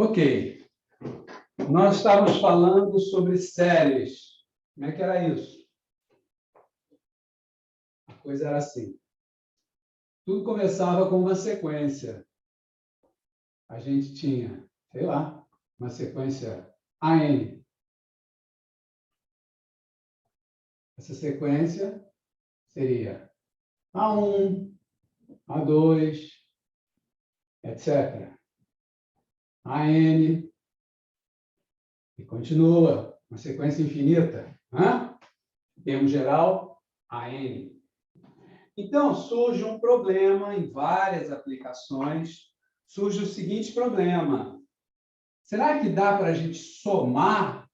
Ok. Nós estávamos falando sobre séries. Como é que era isso? A coisa era assim. Tudo começava com uma sequência. A gente tinha, sei lá, uma sequência AN. Essa sequência seria A1, A2, etc. AN, e continua, uma sequência infinita. Em termo geral, AN. Então, surge um problema em várias aplicações. Surge o seguinte problema. Será que dá para a gente somar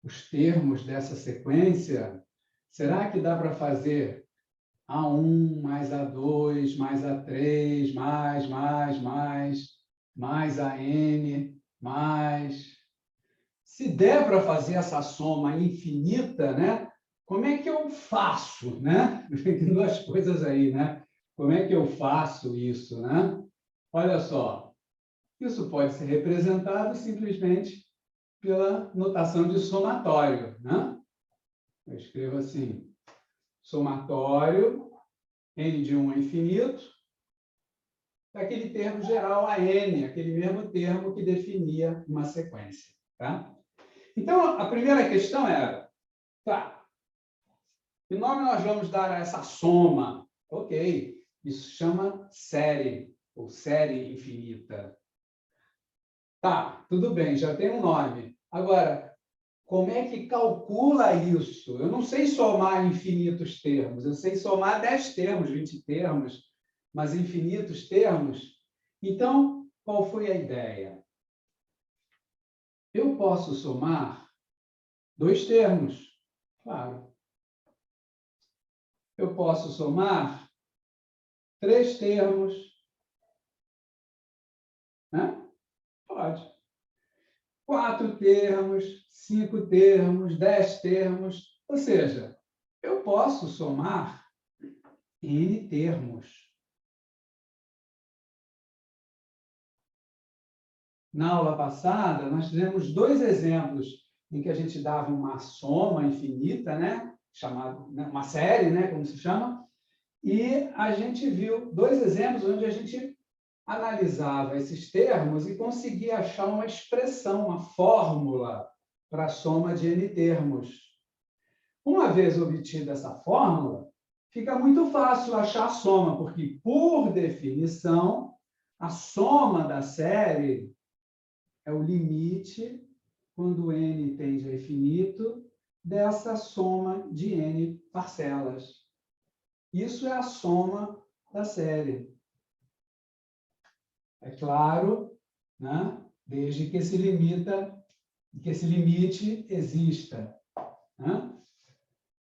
os termos dessa sequência? Será que dá para fazer A1 mais A2 mais A3 mais AN, mais... Se der para fazer essa soma infinita, né? Como é que eu faço, né? Tem duas coisas aí, né? Como é que eu faço isso, né? Olha só, isso pode ser representado simplesmente pela notação de somatório, né? Eu escrevo assim, somatório, n de 1 a infinito, daquele termo geral a n, aquele mesmo termo que definia uma sequência, tá? Então, a primeira questão era, tá, que nome nós vamos dar a essa soma? Ok, isso chama série, ou série infinita. Tá, tudo bem, já tem um nome. Agora, como é que calcula isso? Eu não sei somar infinitos termos, eu sei somar 10 termos, 20 termos, mas infinitos termos. Então, qual foi a ideia? Eu posso somar 2 termos, claro. Eu posso somar 3 termos, né? Pode. 4 termos, 5 termos, 10 termos. Ou seja, eu posso somar N termos. Na aula passada, nós fizemos 2 exemplos em que a gente dava uma soma infinita, né? Chamada, né? Uma série, né? Como se chama. E a gente viu 2 exemplos onde a gente analisava esses termos e conseguia achar uma expressão, uma fórmula para a soma de N termos. Uma vez obtida essa fórmula, fica muito fácil achar a soma, porque, por definição, a soma da série é o limite, quando n tende a infinito, dessa soma de n parcelas. Isso é a soma da série. É claro, né? Desde que esse limite exista. Né?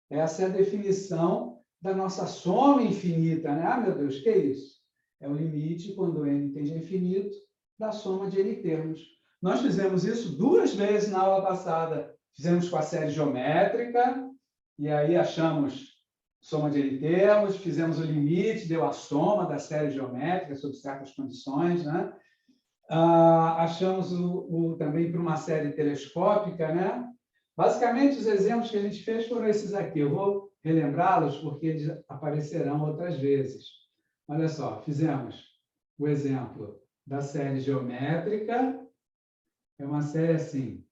Essa é a definição da nossa soma infinita. Né? Ah, meu Deus, que é isso? É o limite, quando n tende a infinito, da soma de n termos. Nós fizemos isso 2 vezes na aula passada. Fizemos com a série geométrica, e aí achamos soma de n termos, fizemos o limite, deu a soma da série geométrica sob certas condições, né? Achamos também para uma série telescópica, né? Basicamente, os exemplos que a gente fez foram esses aqui. Eu vou relembrá-los porque eles aparecerão outras vezes. Olha só, fizemos o exemplo da série geométrica. É uma série assim.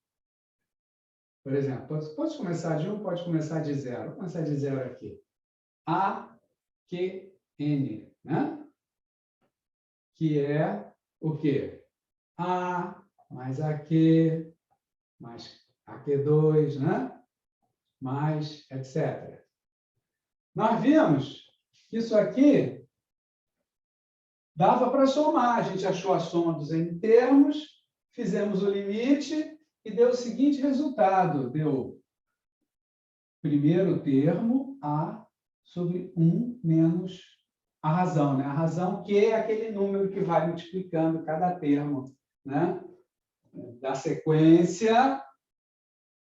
Por exemplo, pode começar de 1, pode começar de 0. Vou começar de 0 aqui. A, Q, N, né? Que é o quê? A mais AQ, mais AQ2, né? Mais, etc. Nós vimos que isso aqui dava para somar. A gente achou a soma dos n termos, fizemos o limite e deu o seguinte resultado. Deu primeiro termo, A sobre 1 menos a razão. Né? A razão que é aquele número que vai multiplicando cada termo, né? Da sequência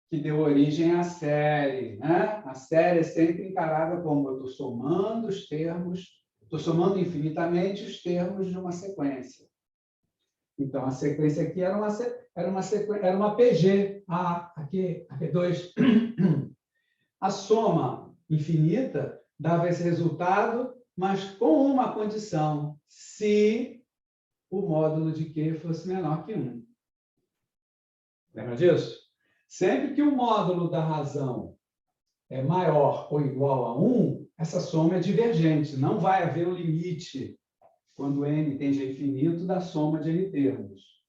que deu origem à série. Né? A série é sempre encarada como eu estou somando os termos, estou somando infinitamente os termos de uma sequência. Então, a sequência aqui era uma PG. Aqui 2. A soma infinita dava esse resultado, mas com uma condição, se o módulo de Q fosse menor que 1. Lembra disso? Sempre que o módulo da razão é maior ou igual a 1, essa soma é divergente. Não vai haver um limite, quando n tende a infinito, da soma de n termos.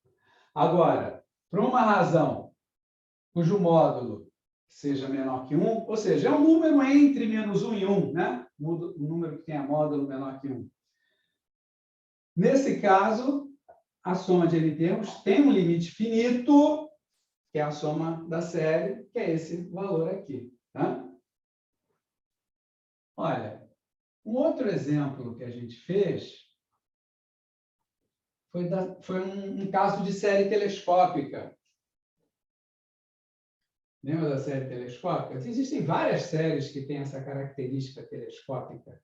Agora, para uma razão cujo módulo seja menor que 1, ou seja, é um número entre menos 1 e 1, né? Um número que tenha módulo menor que 1. Nesse caso, a soma de n termos tem um limite finito, que é a soma da série, que é esse valor aqui. Tá? Olha, um outro exemplo que a gente fez foi um caso de série telescópica. Lembra da série telescópica? Existem várias séries que têm essa característica telescópica.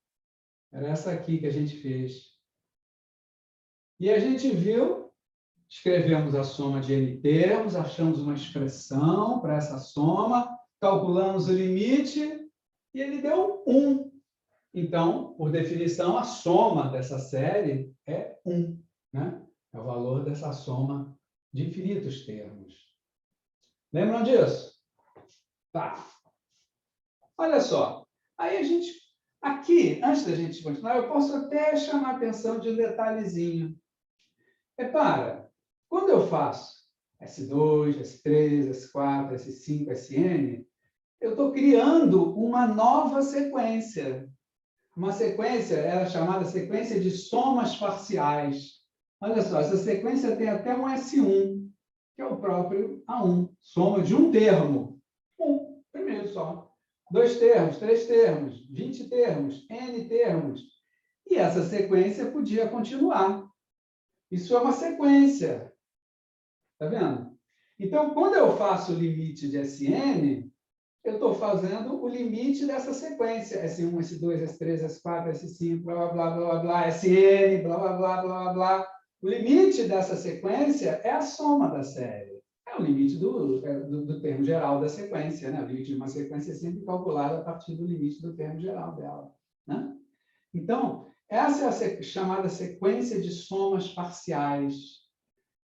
Era essa aqui que a gente fez. E a gente viu, escrevemos a soma de n termos, achamos uma expressão para essa soma, calculamos o limite e ele deu 1. Então, por definição, a soma dessa série é 1. Né? É o valor dessa soma de infinitos termos. Lembram disso? Tá. Olha só. Aí a gente... Aqui, antes da gente continuar, eu posso até chamar a atenção de um detalhezinho. Repara, quando eu faço S2, S3, S4, S5, Sn, eu estou criando uma nova sequência. Uma sequência era chamada sequência de somas parciais. Olha só, essa sequência tem até um S1, que é o próprio A1. Soma de um termo. Primeiro só. 2 termos, 3 termos, 20 termos, N termos. E essa sequência podia continuar. Isso é uma sequência. Está vendo? Então, quando eu faço o limite de Sn, eu estou fazendo o limite dessa sequência. S1, S2, S3, S4, S5, blá, blá, blá, blá, blá, Sn, blá, blá, blá, blá, blá. O limite dessa sequência é a soma da série. É o limite do termo geral da sequência. Né? O limite de uma sequência é sempre calculado a partir do limite do termo geral dela. Né? Então, essa é a chamada sequência de somas parciais.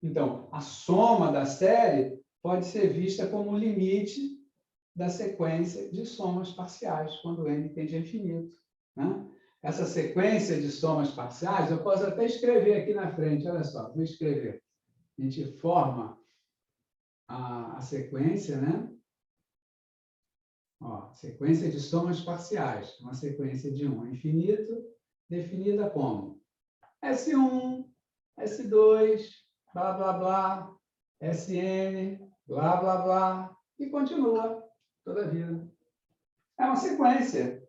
Então, a soma da série pode ser vista como o limite da sequência de somas parciais, quando n tende a infinito. Né? Essa sequência de somas parciais, eu posso até escrever aqui na frente, olha só, vou escrever. A gente forma a sequência, né? Ó, sequência de somas parciais, uma sequência de 1 a infinito, definida como S1, S2, blá, blá, blá, Sn, blá, blá, blá, e continua toda a vida. É uma sequência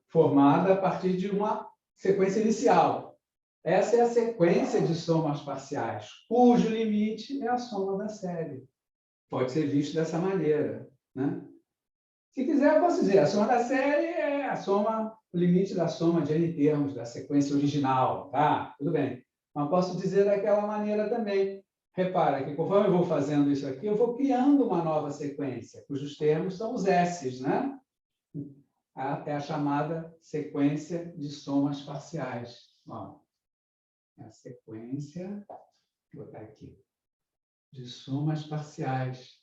formada a partir de uma sequência inicial. Essa é a sequência de somas parciais, cujo limite é a soma da série. Pode ser visto dessa maneira. Né? Se quiser, eu posso dizer, a soma da série é o limite da soma de n termos da sequência original. Tá? Tudo bem. Mas posso dizer daquela maneira também. Repara que, conforme eu vou fazendo isso aqui, eu vou criando uma nova sequência, cujos termos são os S's, né? É a chamada sequência de somas parciais. Ó, é a sequência, vou botar aqui, de somas parciais.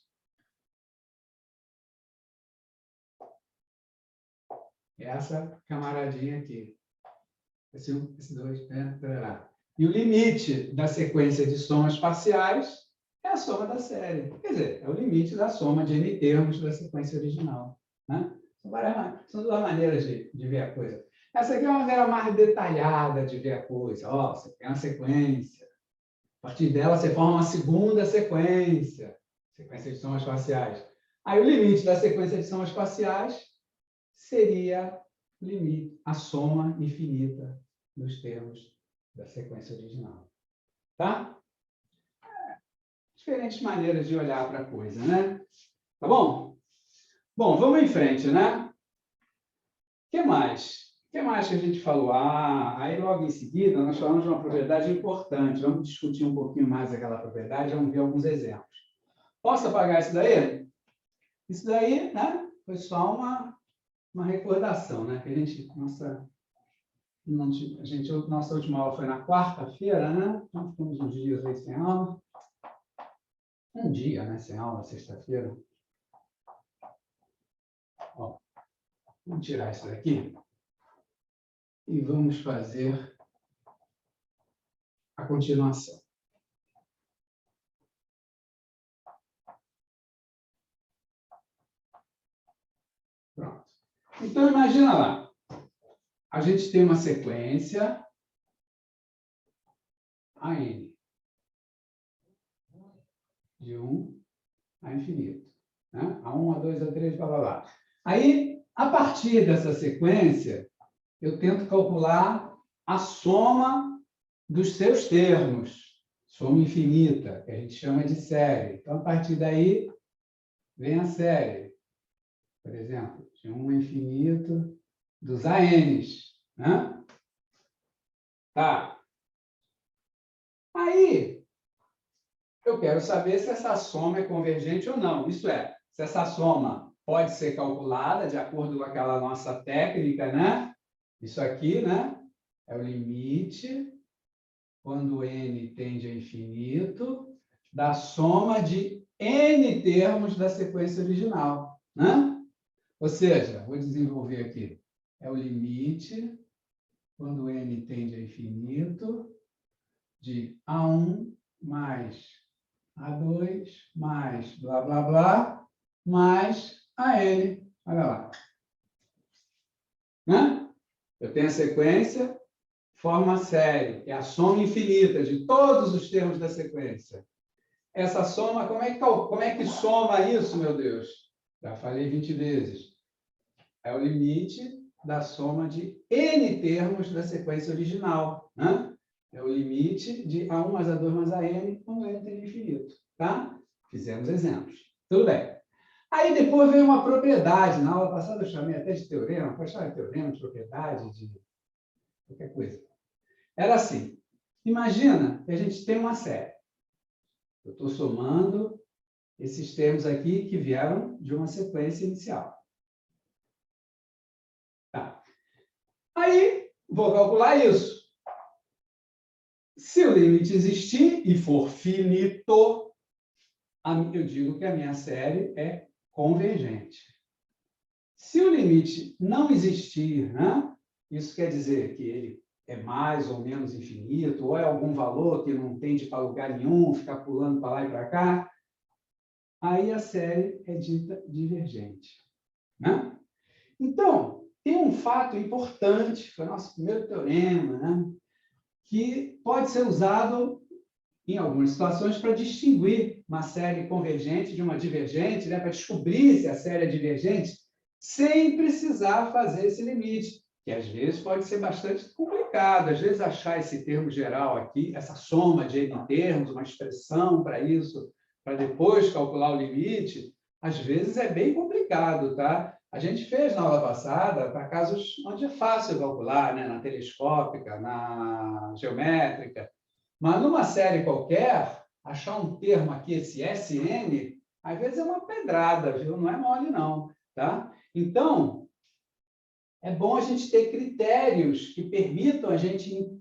Essa camaradinha aqui. S1, S2, tarará. E o limite da sequência de somas parciais é a soma da série. Quer dizer, é o limite da soma de n termos da sequência original. Né? São duas maneiras de ver a coisa. Essa aqui é uma maneira mais detalhada de ver a coisa. Ó, você tem uma sequência. A partir dela, você forma uma segunda sequência. Sequência de somas parciais. Aí, o limite da sequência de somas parciais seria a soma infinita dos termos da sequência original. Tá? Diferentes maneiras de olhar para a coisa, né? Tá bom? Bom, vamos em frente, né? O que mais? que mais que a gente falou? Aí logo em seguida nós falamos de uma propriedade importante. Vamos discutir um pouquinho mais aquela propriedade, vamos ver alguns exemplos. Posso apagar isso daí? Isso daí, né, foi só uma recordação, né? Que a gente, nossa última aula foi na quarta-feira, né? Então ficamos uns dias aí sem aula. Um dia, né, sem aula, sexta-feira. Ó, vamos tirar isso daqui e vamos fazer a continuação. Pronto. Então, imagina lá. A gente tem uma sequência AN de 1 a infinito. Né? A1, A2, A3, blá, blá, blá. Aí, a partir dessa sequência, eu tento calcular a soma dos seus termos. Soma infinita, que a gente chama de série. Então, a partir daí, vem a série. Por exemplo, de 1 a infinito dos ANs. Né? Tá. Aí, eu quero saber se essa soma é convergente ou não. Isso é, se essa soma pode ser calculada de acordo com aquela nossa técnica, né? Isso aqui, né? É o limite, quando n tende a infinito, da soma de n termos da sequência original, né? Ou seja, vou desenvolver aqui. É o limite, quando n tende a infinito, de A1 mais A2 mais blá, blá, blá, mais AN. Olha lá. Né? Eu tenho a sequência, forma a série, é a soma infinita de todos os termos da sequência. Essa soma, como é que soma isso, meu Deus? Já falei 20 vezes. É o limite da soma de n termos da sequência original. Né? É o limite de A1 mais A2 mais AN, quando n tem infinito. Tá? Fizemos exemplos. Tudo bem. Aí depois veio uma propriedade. Na aula passada eu chamei até de teorema. Pode chamar de teorema, de propriedade, de qualquer coisa. Era assim. Imagina que a gente tem uma série. Eu estou somando esses termos aqui que vieram de uma sequência inicial. Tá. Aí, vou calcular isso. Se o limite existir e for finito, eu digo que a minha série é convergente. Se o limite não existir, né? Isso quer dizer que ele é mais ou menos infinito, ou é algum valor que não tende para lugar nenhum, ficar pulando para lá e para cá, aí a série é dita divergente. Né? Então, tem um fato importante, foi o nosso primeiro teorema, né? Que pode ser usado em algumas situações para distinguir uma série convergente de uma divergente, né? Para descobrir se a série é divergente, sem precisar fazer esse limite, que às vezes pode ser bastante complicado. Às vezes achar esse termo geral aqui, essa soma de n termos, uma expressão para isso, para depois calcular o limite, às vezes é bem complicado, tá? A gente fez na aula passada para casos onde é fácil calcular, né? Na telescópica, na geométrica. Mas numa série qualquer, achar um termo aqui, esse SN, às vezes é uma pedrada, viu? Não é mole, não. Tá? Então, é bom a gente ter critérios que permitam a gente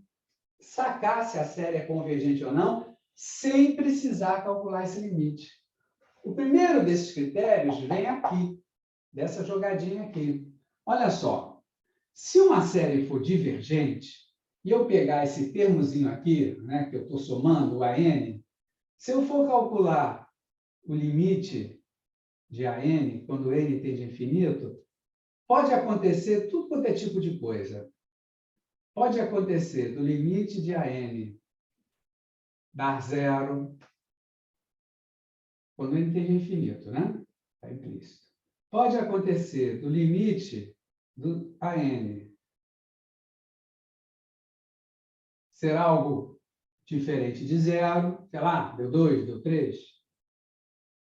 sacar se a série é convergente ou não, sem precisar calcular esse limite. O primeiro desses critérios vem aqui, dessa jogadinha aqui. Olha só, se uma série for divergente, e eu pegar esse termozinho aqui, né, que eu estou somando, o AN, se eu for calcular o limite de AN, quando n tende a infinito, pode acontecer tudo quanto é tipo de coisa. Pode acontecer do limite de AN dar zero, quando n tende a infinito, né? Está implícito. Pode acontecer do limite do AN ser algo diferente de zero, sei lá, deu 2, deu 3.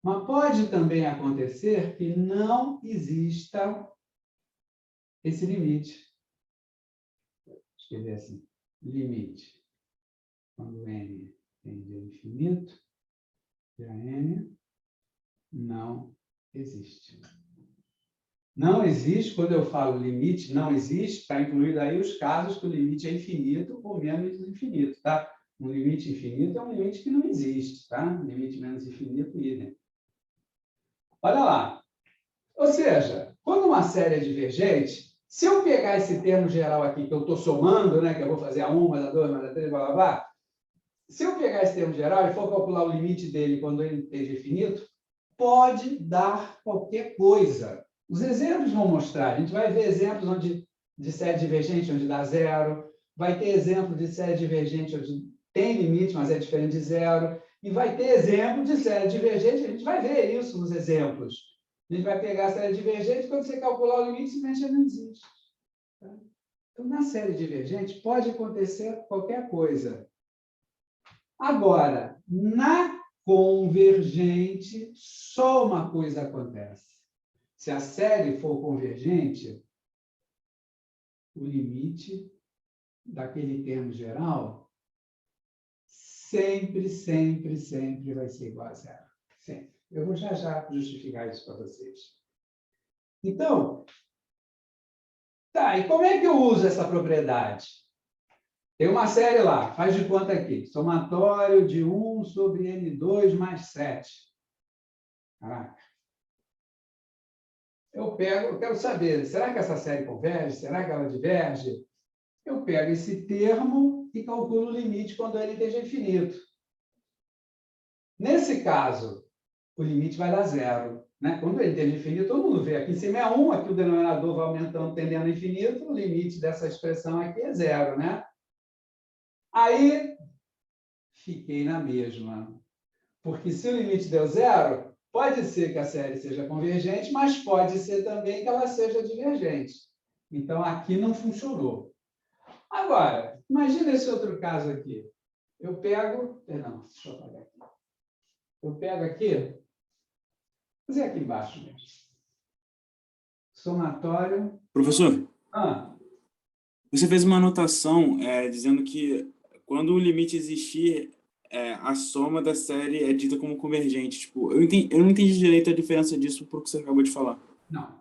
Mas pode também acontecer que não exista esse limite. escrever assim, limite, quando n tende a infinito, de a n não existe. Não existe, quando eu falo limite, não existe, está incluído aí os casos que o limite é infinito ou menos infinito, tá? Um limite infinito é um limite que não existe, tá? Um limite menos infinito, idem. Olha lá. Ou seja, quando uma série é divergente, se eu pegar esse termo geral aqui, que eu estou somando, né, que eu vou fazer a 1, mais a 2, mais a 3, blá, blá, blá, se eu pegar esse termo geral e for calcular o limite dele quando ele esteja infinito, pode dar qualquer coisa. Os exemplos vão mostrar. A gente vai ver exemplos de série divergente onde dá zero, vai ter exemplo de série divergente onde tem limite, mas é diferente de zero, e vai ter exemplo de série divergente, a gente vai ver isso nos exemplos. A gente vai pegar a série divergente, quando você calcular o limite, simplesmente já não existe. Tá? Então, na série divergente, pode acontecer qualquer coisa. Agora, na convergente, só uma coisa acontece. Se a série for convergente, o limite daquele termo geral sempre, sempre, sempre vai ser igual a zero. Sempre. Eu vou já justificar isso para vocês. Então, tá, e como é que eu uso essa propriedade? Tem uma série lá, faz de conta aqui, somatório de 1 sobre n2 mais 7. Caraca. Eu quero saber, será que essa série converge? Será que ela diverge? Eu pego esse termo e calculo o limite quando ele esteja infinito. Nesse caso, o limite vai dar zero. Né? Quando ele esteja infinito, todo mundo vê. Aqui em cima é 1, aqui o denominador vai aumentando, tendendo a infinito, o limite dessa expressão aqui é zero. Né? Aí, fiquei na mesma. Porque se o limite deu zero, pode ser que a série seja convergente, mas pode ser também que ela seja divergente. Então, aqui não funcionou. Agora, imagina esse outro caso aqui. Eu pego... Perdão, deixa eu apagar aqui. Eu pego aqui... Vou fazer aqui embaixo mesmo. Somatório... Professor, Ah, você fez uma anotação dizendo que quando o limite existir, a soma da série é dita como convergente. Tipo, eu não entendi direito a diferença disso para o que você acabou de falar. não.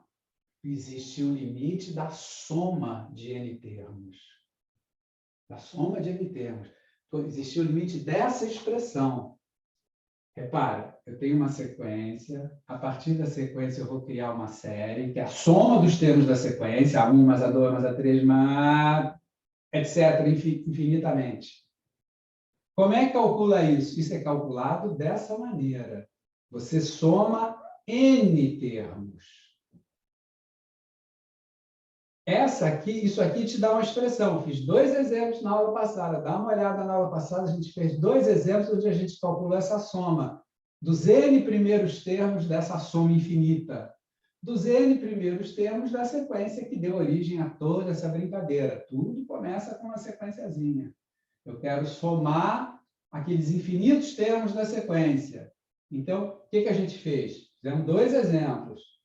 Existe o limite da soma de n termos. Da soma de n termos. Então, existe o limite dessa expressão. Repara, eu tenho uma sequência, a partir da sequência eu vou criar uma série, que é a soma dos termos da sequência, a 1 mais a 2 mais a 3, mais etc., infinitamente. Como é que calcula isso? Isso é calculado dessa maneira. Você soma n termos. Isso aqui te dá uma expressão. Eu fiz 2 exemplos na aula passada. Dá uma olhada na aula passada, a gente fez 2 exemplos onde a gente calculou essa soma. Dos n primeiros termos dessa soma infinita. Dos n primeiros termos da sequência que deu origem a toda essa brincadeira. Tudo começa com uma sequenciazinha. Eu quero somar aqueles infinitos termos da sequência. Então, o que a gente fez? Fizemos 2 exemplos.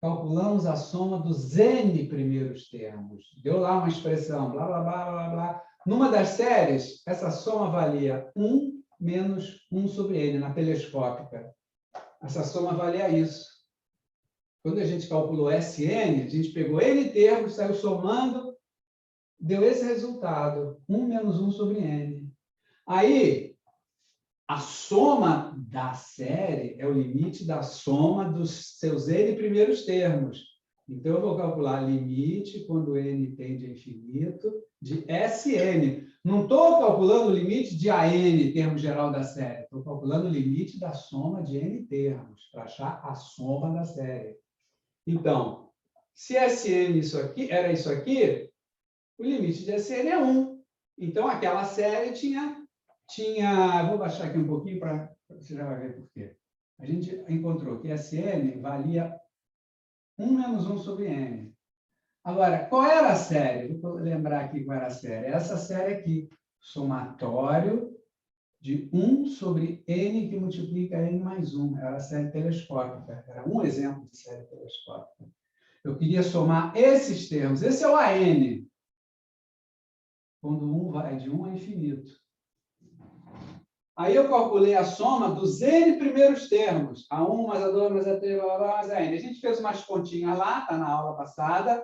Calculamos a soma dos n primeiros termos. Deu lá uma expressão, blá, blá, blá, blá, blá. Numa das séries, essa soma valia 1 menos 1 sobre n, na telescópica. Essa soma valia isso. Quando a gente calculou Sn, a gente pegou n termos, saiu somando, deu esse resultado, 1 menos 1 sobre n. Aí, a soma da série é o limite da soma dos seus n primeiros termos. Então, eu vou calcular limite, quando n tende a infinito, de Sn. Não estou calculando o limite de AN, termo geral da série. Estou calculando o limite da soma de n termos, para achar a soma da série. Então, se Sn era isso aqui, o limite de Sn é 1. Então, aquela série tinha... Vou baixar aqui um pouquinho para você já vai ver por quê. A gente encontrou que Sn valia 1 menos 1 sobre n. Agora, qual era a série? Vou lembrar aqui qual era a série. Essa série aqui, somatório de 1 sobre n que multiplica n mais 1. Era a série telescópica. Era um exemplo de série telescópica. Eu queria somar esses termos. Esse é o AN. quando 1 vai de 1 a infinito. Aí eu calculei a soma dos n primeiros termos. A1 mais A2 mais A3 mais a n. A gente fez umas continhas lá, está na aula passada,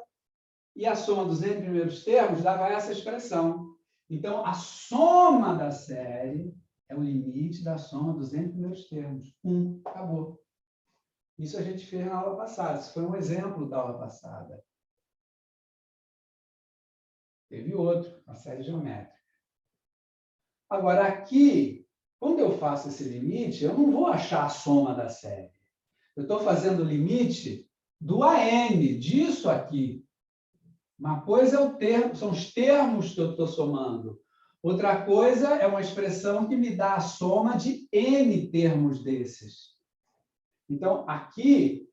e a soma dos n primeiros termos dava essa expressão. Então, a soma da série é o limite da soma dos n primeiros termos. 1, acabou. Isso a gente fez na aula passada. Isso foi um exemplo da aula passada. Teve outro, a série geométrica. Agora, aqui, quando eu faço esse limite, eu não vou achar a soma da série. Eu estou fazendo o limite do AN, disso aqui. Uma coisa é o termo, são os termos que eu estou somando. Outra coisa é uma expressão que me dá a soma de N termos desses. Então, aqui,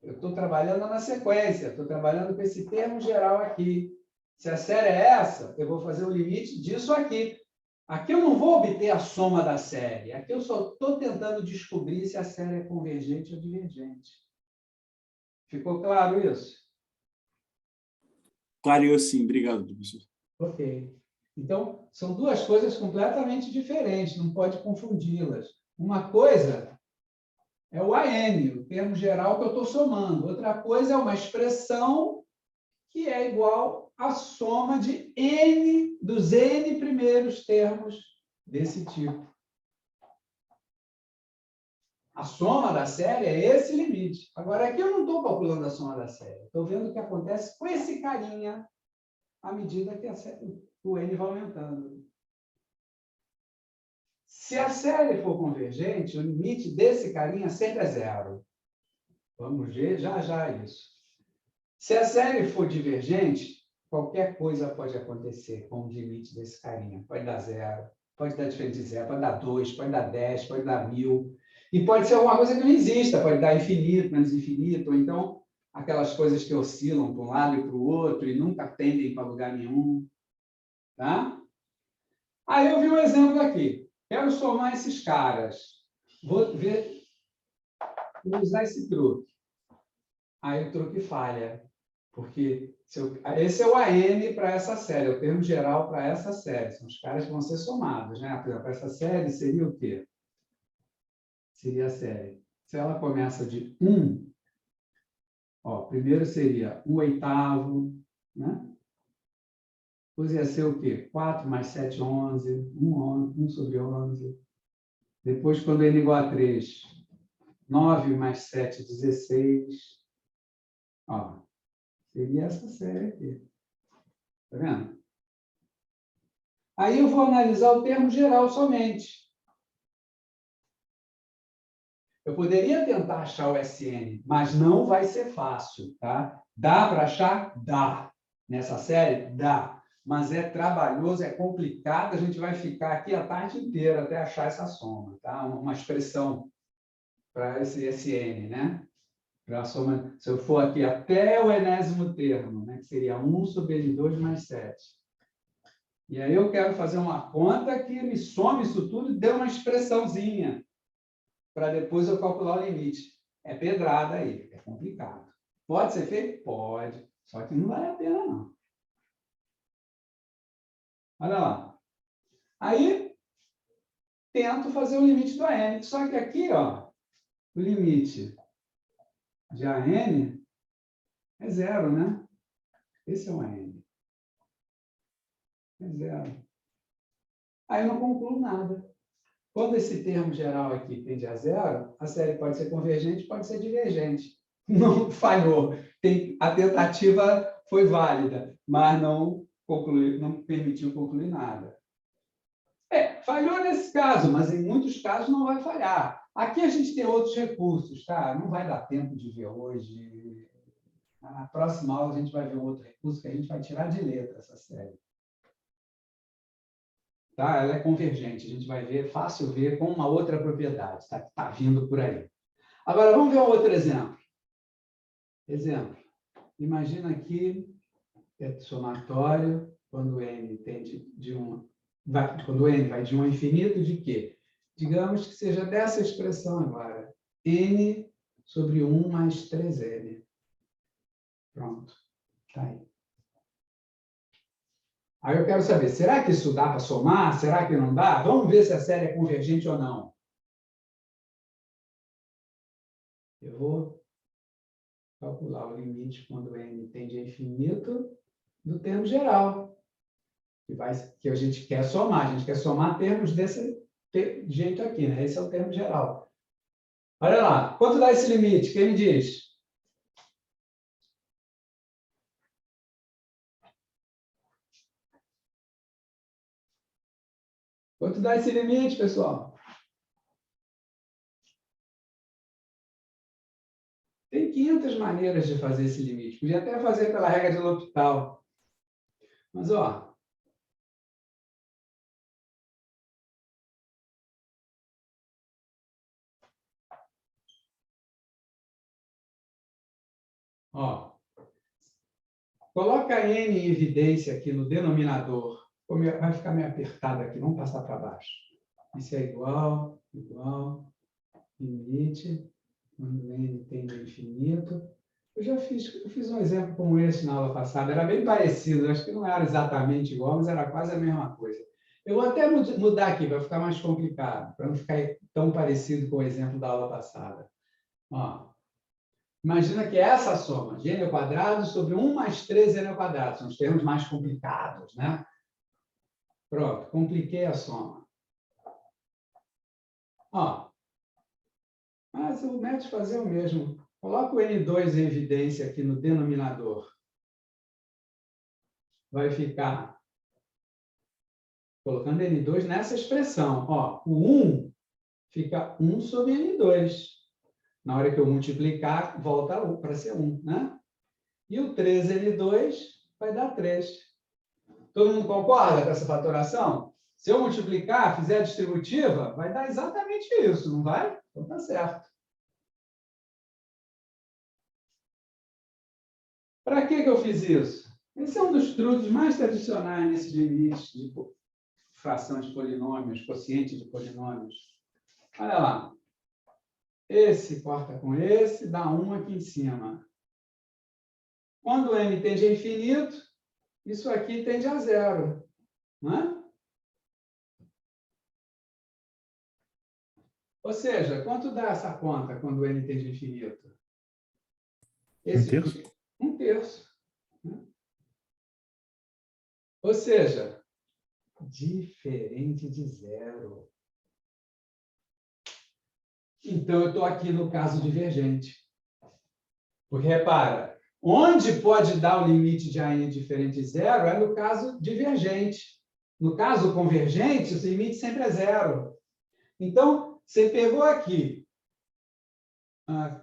eu estou trabalhando na sequência, estou trabalhando com esse termo geral aqui. Se a série é essa, eu vou fazer o limite disso aqui. Aqui eu não vou obter a soma da série. Aqui eu só estou tentando descobrir se a série é convergente ou divergente. Ficou claro isso? Clareou sim, obrigado, professor. Ok. Então, são duas coisas completamente diferentes, não pode confundi-las. Uma coisa é o AN, o termo geral que eu estou somando. Outra coisa é uma expressão que é igual à soma de N, dos N primeiros termos desse tipo. A soma da série é esse limite. Agora, aqui eu não estou calculando a soma da série. Estou vendo o que acontece com esse carinha à medida que o N vai aumentando. Se a série for convergente, o limite desse carinha sempre é 0. Vamos ver já isso. Se a série for divergente, qualquer coisa pode acontecer com o limite desse carinha. Pode dar 0, pode dar diferente de 0, pode dar 2, pode dar 10, pode dar 1000. E pode ser alguma coisa que não exista, pode dar infinito, menos infinito, ou então aquelas coisas que oscilam para um lado e para o outro e nunca tendem para lugar nenhum. Tá? Aí eu vi um exemplo aqui. Quero somar esses caras. Vou usar esse truque. Aí o truque falha. Porque esse é o AN para essa série, é o termo geral para essa série. São os caras que vão ser somados. Né? Por exemplo, essa série seria o quê? Seria a série. Se ela começa de 1, primeiro seria 1/8, né? Depois ia ser o quê? 4 mais 7, 11. 1 sobre 11. Depois, quando n igual a 3, 9 mais 7, 16. Seria essa série aqui. Está vendo? Aí eu vou analisar o termo geral somente. Eu poderia tentar achar o SN, mas não vai ser fácil, tá? Dá para achar? Dá. Nessa série? Dá. Mas é trabalhoso, é complicado, a gente vai ficar aqui a tarde inteira até achar essa soma, tá? Uma expressão para esse SN, né? Para a soma, se eu for aqui até o enésimo termo, né? Que seria 1 sobre N2 mais 7. E aí eu quero fazer uma conta que me some isso tudo e dê uma expressãozinha, para depois eu calcular o limite. É pedrada aí, é complicado. Pode ser feito? Pode. Só que não vale a pena, não. Olha lá. Aí, tento fazer o limite do AN. Só que aqui, o limite de AN é 0, né? Esse é o AN. É 0. Aí eu não concluo nada. Quando esse termo geral aqui tende a 0, a série pode ser convergente, pode ser divergente. Não falhou. A tentativa foi válida, mas não permitiu concluir nada. Falhou nesse caso, mas em muitos casos não vai falhar. Aqui a gente tem outros recursos, tá? Não vai dar tempo de ver hoje. Na próxima aula a gente vai ver um outro recurso que a gente vai tirar de letra essa série. Tá? Ela é convergente, a gente vai ver, fácil ver com uma outra propriedade, tá vindo por aí. Agora, vamos ver um outro exemplo. Exemplo. Imagina aqui, somatório, quando n tende de 1, quando n vai de 1 a infinito, de quê? Digamos que seja dessa expressão agora. N sobre 1 mais 3n. Pronto. Está aí. Aí eu quero saber, será que isso dá para somar? Será que não dá? Vamos ver se a série é convergente ou não. Eu vou calcular o limite quando n tende a infinito do termo geral, que a gente quer somar. A gente quer somar termos desse jeito aqui, né? Esse é o termo geral. Olha lá, quanto dá esse limite? Quem me diz? Quanto dá esse limite, pessoal? Tem 500 maneiras de fazer esse limite. Podia até fazer pela regra de L'Hopital. Mas, ó, coloca n em evidência aqui no denominador. Vai ficar meio apertado aqui, vamos passar para baixo. Isso é igual, limite, quando n tende a infinito. Eu fiz um exemplo como esse na aula passada, era bem parecido, acho que não era exatamente igual, mas era quase a mesma coisa. Eu vou até mudar aqui, para ficar mais complicado, para não ficar tão parecido com o exemplo da aula passada. Ó, imagina que essa soma, gn ao quadrado sobre 1 mais 3n ao quadrado, são os termos mais complicados, né? Pronto, compliquei a soma. Ó, mas o método de fazer o mesmo. Coloca o N2 em evidência aqui no denominador. Vai ficar colocando N2 nessa expressão. Ó, o 1 fica 1 sobre N2. Na hora que eu multiplicar, volta para ser 1, né? E o 3N2 vai dar 3. Todo mundo concorda com essa fatoração? Se eu multiplicar, fizer a distributiva, vai dar exatamente isso, não vai? Então tá certo. Para que eu fiz isso? Esse é um dos truques mais tradicionais nesse limite de fração de polinômios, quociente de polinômios. Olha lá. Esse corta com esse, dá 1 aqui em cima. Quando n tende a infinito, isso aqui tende a zero. Não é? Ou seja, quanto dá essa conta quando n tende a infinito? Um terço? 1/3. Né? Ou seja, diferente de zero. Então, eu estou aqui no caso divergente. Porque, repara, onde pode dar o limite de AN diferente de zero é no caso divergente. No caso convergente, o limite sempre é zero. Então, você pegou aqui,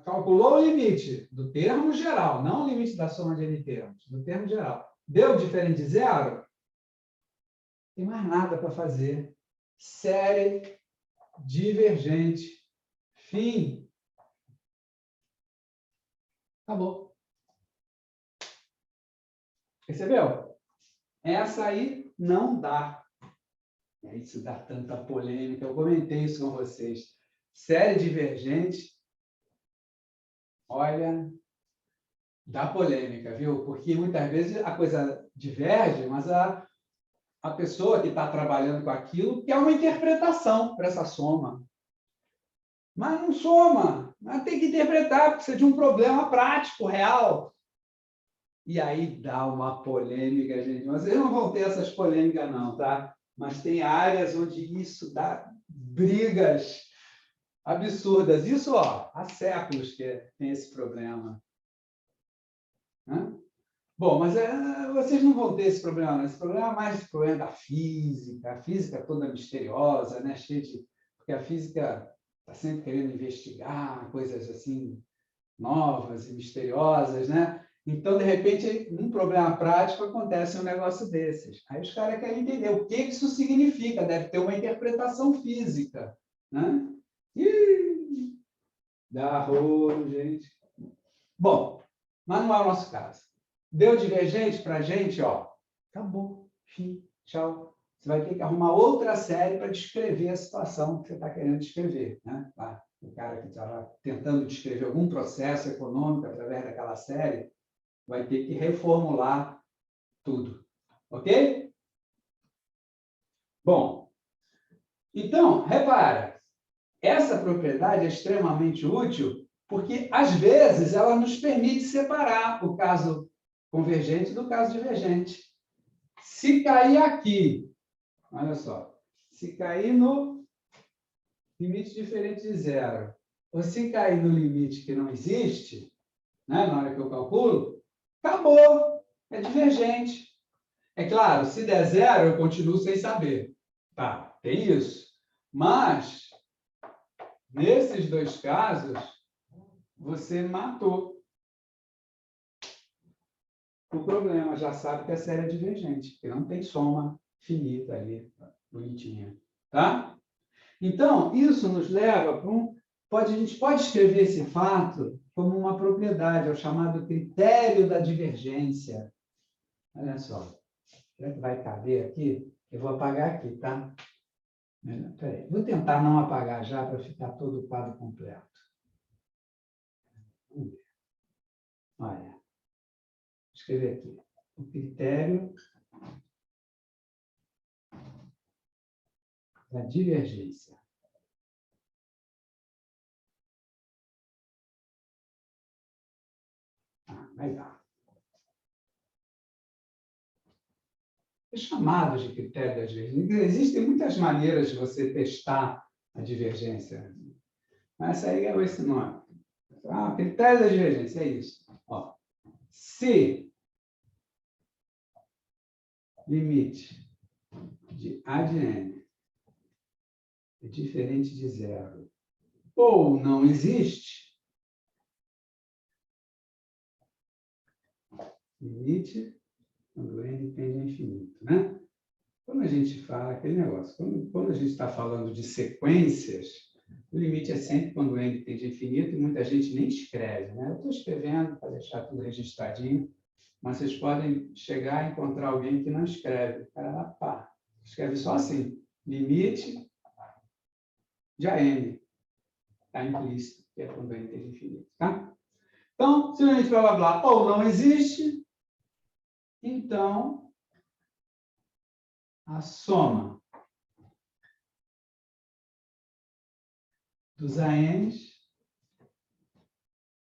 calculou o limite do termo geral, não o limite da soma de n termos, do termo geral. Deu diferente de zero? Não tem mais nada para fazer. Série divergente. Fim. Acabou. Percebeu? Essa aí não dá. Isso dá tanta polêmica. Eu comentei isso com vocês. Série divergente, olha, dá polêmica, viu? Porque muitas vezes a coisa diverge, mas a pessoa que está trabalhando com aquilo quer uma interpretação para essa soma. Mas não soma. Mas tem que interpretar, precisa de um problema prático, real. E aí dá uma polêmica, gente. Mas vocês não vão ter essas polêmicas, não, tá? Mas tem áreas onde isso dá brigas absurdas. Isso, ó, há séculos que tem esse problema. Hã? Bom, mas vocês não vão ter esse problema, não. Esse problema é mais o problema da física. A física toda misteriosa, né? Porque a física está sempre querendo investigar coisas assim novas e misteriosas, né? Então, de repente, num problema prático, acontece um negócio desses. Aí os caras querem entender o que isso significa. Deve ter uma interpretação física. Né? Ih, dá rolo, gente. Bom, mas não é o nosso caso. Deu divergente para a gente, ó. Acabou. Fim. Tchau. Você vai ter que arrumar outra série para descrever a situação que você está querendo descrever. Né? Tá? O cara que estava tentando descrever algum processo econômico através daquela série vai ter que reformular tudo. Ok? Bom, então, repara, essa propriedade é extremamente útil porque, às vezes, ela nos permite separar o caso convergente do caso divergente. Se cair aqui, olha só, se cair no limite diferente de zero, ou se cair no limite que não existe, né, na hora que eu calculo, acabou, é divergente. É claro, se der zero, eu continuo sem saber. Tá, tem isso. Mas, nesses dois casos, você matou o problema. Já sabe que a série é divergente, porque não tem soma finita ali, bonitinha. Tá? Então, isso nos leva para um... a gente pode escrever esse fato como uma propriedade, é o chamado critério da divergência. Olha só. Será que vai caber aqui? Eu vou apagar aqui, tá? Peraí. Vou tentar não apagar já para ficar todo o quadro completo. Vamos ver. Olha. Vou escrever aqui. O critério da divergência. Vai dar. É chamado de critério da divergência. Existem muitas maneiras de você testar a divergência. Mas essa aí é esse nome. Critério da divergência, é isso. Ó, se limite de A de n é diferente de zero ou não existe, limite quando n tende a infinito, né? Quando a gente fala aquele negócio, quando a gente está falando de sequências, o limite é sempre quando n tende a infinito e muita gente nem escreve, né? Eu estou escrevendo para deixar tudo registradinho, mas vocês podem chegar a encontrar alguém que não escreve. O cara lá, pá, escreve só assim, limite de AN. Está implícito, que é quando n tende a infinito, tá? Então, se o limite blá blá blá ou não existe, então a soma dos ANs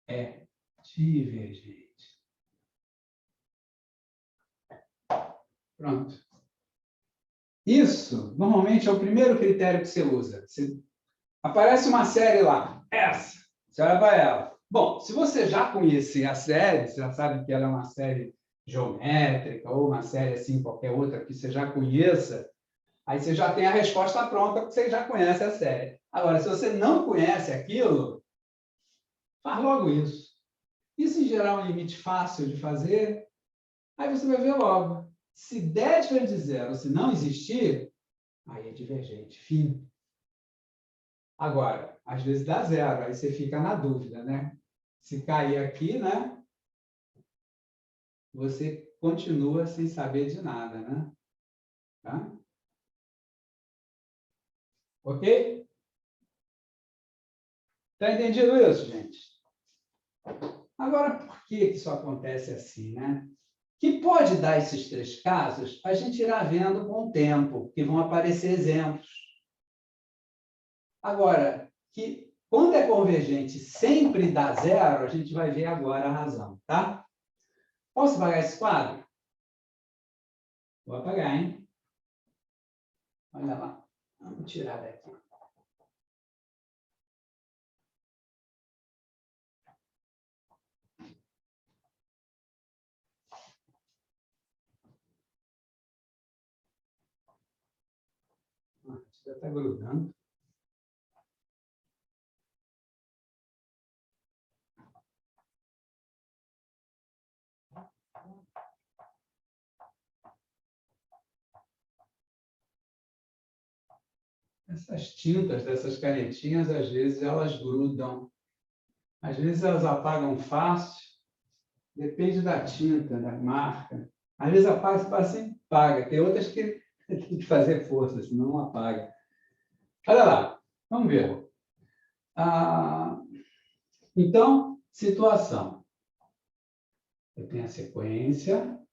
é divergente. Pronto. Isso, normalmente, é o primeiro critério que você usa. Aparece uma série lá, essa, você olha para ela. Bom, se você já conhecer a série, você já sabe que ela é uma série geométrica ou uma série assim, qualquer outra que você já conheça, aí você já tem a resposta pronta, porque você já conhece a série. Agora, se você não conhece aquilo, faz logo isso. Isso, em geral, é um limite fácil de fazer, aí você vai ver logo. Se der diferente de zero, se não existir, aí é divergente, fim. Agora, às vezes dá zero, aí você fica na dúvida, né? Se cair aqui, né? Você continua sem saber de nada, né? Tá? Ok? Tá entendido isso, gente? Agora, por que isso acontece assim, né? Que pode dar esses três casos, a gente irá vendo com o tempo, que vão aparecer exemplos. Agora, que quando é convergente sempre dá zero, a gente vai ver agora a razão, tá? Posso apagar esse quadro? Vou apagar, hein? Olha lá. Vamos tirar daqui. Já está grudando. Essas tintas dessas canetinhas, às vezes, elas grudam. Às vezes, elas apagam fácil. Depende da tinta, da marca. Às vezes, apaga, assim, paga. Tem outras que tem que fazer força, senão não apaga. Olha lá, vamos ver. Então, situação. Eu tenho a sequência.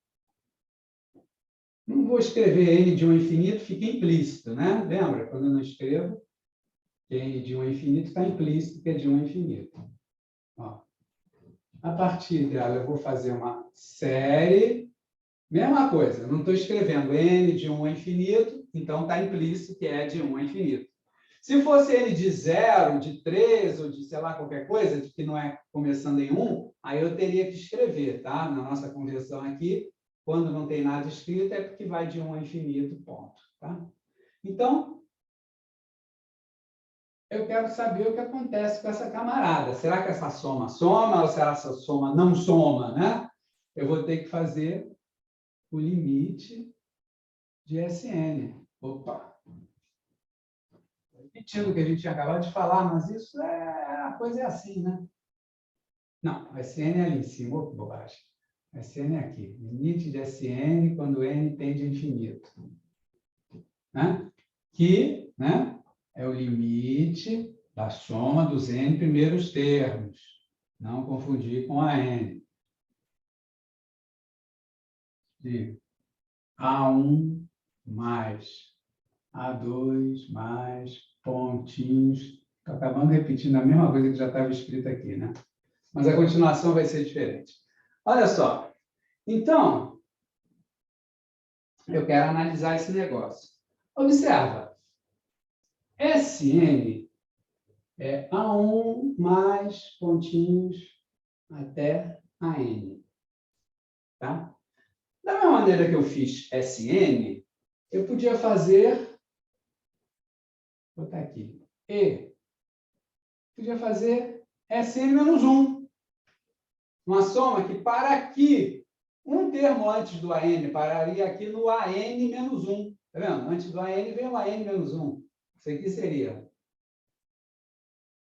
Não vou escrever n de 1 ao infinito, fica implícito, né? Lembra? Quando eu não escrevo, n de 1 ao infinito está implícito, que é de 1 ao infinito. Ó. A partir dela, eu vou fazer uma série. Mesma coisa, não estou escrevendo n de 1 ao infinito, então está implícito que é de 1 ao infinito. Se fosse n de 0, de 3, ou de, sei lá, qualquer coisa, que não é começando em 1, aí eu teria que escrever, tá? Na nossa conversão aqui, quando não tem nada escrito, é porque vai de 1 ao infinito, ponto. Tá? Então, eu quero saber o que acontece com essa camarada. Será que essa soma soma ou será que essa soma não soma, né? Eu vou ter que fazer o limite de Sn. Opa! Repetindo o que a gente tinha acabado de falar, mas isso a coisa é assim, né? Não, Sn é ali em cima, outra bobagem. Sn é aqui. Limite de Sn quando n tende a infinito. Né? Que, né, é o limite da soma dos n primeiros termos. Não confundir com a n. De A1 mais A2 mais pontinhos. Estou acabando repetindo a mesma coisa que já estava escrito aqui, né? Mas a continuação vai ser diferente. Olha só. Então, eu quero analisar esse negócio. Observa. Sn é A1 mais pontinhos até AN. Tá? Da mesma maneira que eu fiz Sn, eu podia fazer... Vou botar aqui. Podia fazer Sn menos 1. Uma soma que para aqui, um termo antes do AN, pararia aqui no AN menos 1. Tá vendo? Antes do AN vem o AN menos 1. Isso aqui seria...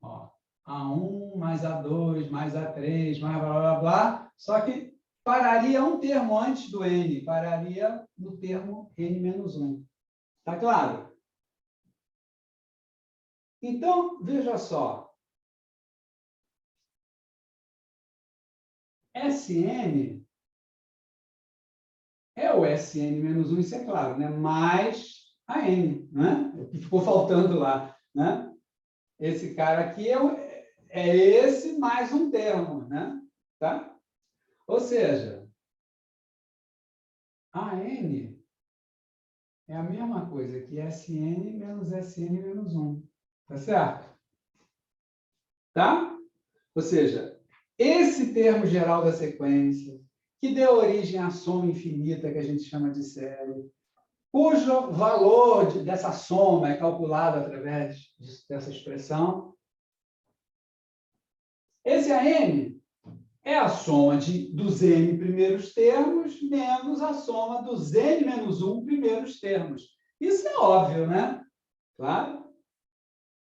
Ó, A1 mais A2 mais A3 mais blá, blá, blá. Só que pararia um termo antes do N. Pararia no termo N menos 1. Tá claro? Então, veja só. Sn é o Sn menos 1, isso é claro, né? Mais a N, né? O que ficou faltando lá, né? Esse cara aqui é esse mais um termo, né? Tá? Ou seja, a N é a mesma coisa que Sn menos Sn menos 1. Tá certo? Tá? Ou seja, esse termo geral da sequência, que deu origem à soma infinita, que a gente chama de série, cujo valor dessa soma é calculado através dessa expressão. Esse AN é a soma dos n primeiros termos menos a soma dos n menos 1 primeiros termos. Isso é óbvio, né? Claro.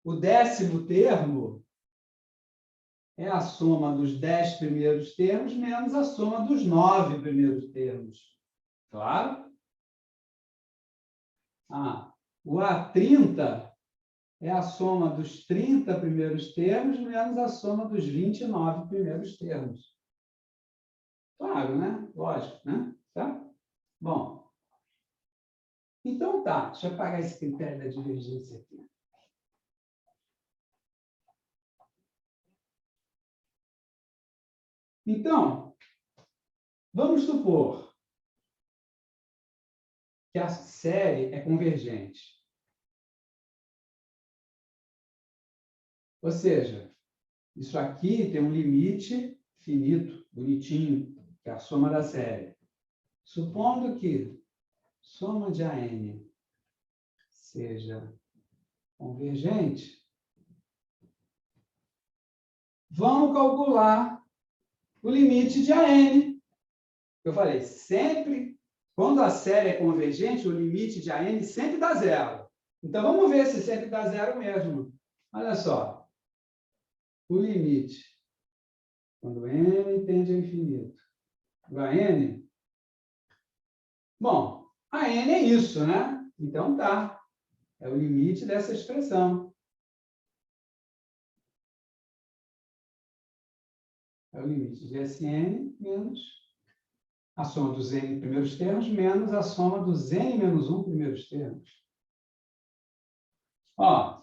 O 10º termo é a soma dos 10 primeiros termos menos a soma dos 9 primeiros termos. Claro? O A30 é a soma dos 30 primeiros termos menos a soma dos 29 primeiros termos. Claro, né? Lógico, né? Tá? Bom. Então, tá. Deixa eu apagar esse critério da divergência aqui. Então, vamos supor que a série é convergente. Ou seja, isso aqui tem um limite finito, bonitinho, que é a soma da série. Supondo que soma de AN seja convergente, vamos calcular o limite de AN. Eu falei, sempre, quando a série é convergente, o limite de AN sempre dá zero. Então, vamos ver se sempre dá zero mesmo. Olha só. O limite, quando n tende a infinito, do AN. Bom, a n é isso, né? Então, tá. É o limite dessa expressão. É o limite de Sn menos a soma dos n primeiros termos menos a soma dos n menos 1 primeiros termos. Ó,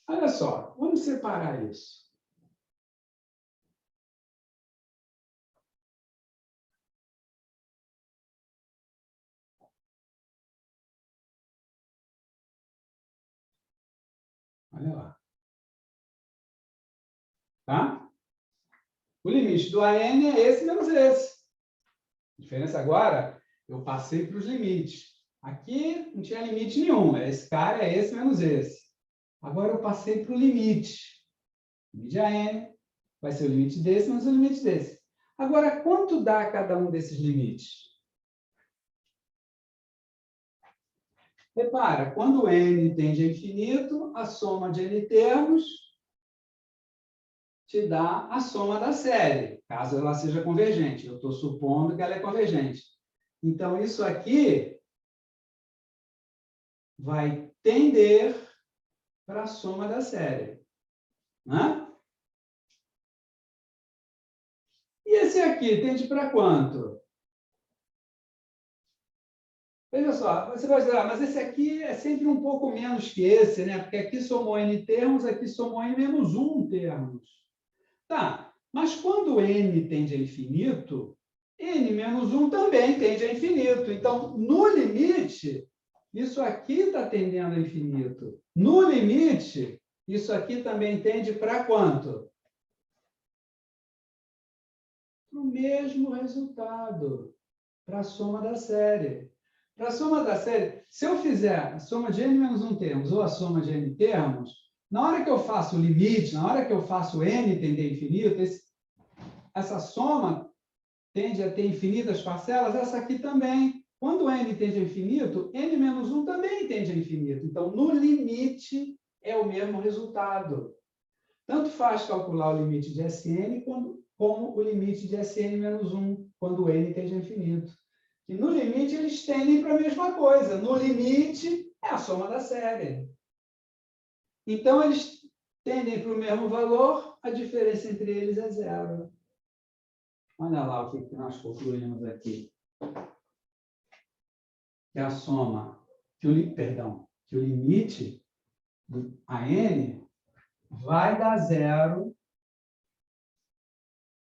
olha só, vamos separar isso. Olha lá. Tá? O limite do AN é esse menos esse. A diferença agora, eu passei para os limites. Aqui não tinha limite nenhum. Esse cara é esse menos esse. Agora eu passei para o limite. O limite de AN vai ser o limite desse menos o limite desse. Agora, quanto dá cada um desses limites? Repara, quando n tende a infinito, a soma de n termos te dá a soma da série, caso ela seja convergente. Eu estou supondo que ela é convergente. Então, isso aqui vai tender para a soma da série. Né? E esse aqui tende para quanto? Veja só, você vai dizer, mas esse aqui é sempre um pouco menos que esse, né? Porque aqui somou n termos, aqui somou n menos 1 termos. Tá, mas quando n tende a infinito, n menos 1 também tende a infinito. Então, no limite, isso aqui está tendendo a infinito. No limite, isso aqui também tende para quanto? Para o mesmo resultado, para a soma da série. Para a soma da série, se eu fizer a soma de n menos 1 termos ou a soma de n termos, na hora que eu faço o limite, na hora que eu faço n tender a infinito, essa soma tende a ter infinitas parcelas, essa aqui também. Quando n tende a infinito, n menos 1 também tende a infinito. Então, no limite, é o mesmo resultado. Tanto faz calcular o limite de Sn como o limite de Sn menos 1, quando n tende a infinito. E no limite, eles tendem para a mesma coisa. No limite, é a soma da série. Então, eles tendem para o mesmo valor, a diferença entre eles é zero. Olha lá o que nós concluímos aqui. Que a soma, que o limite do AN vai dar zero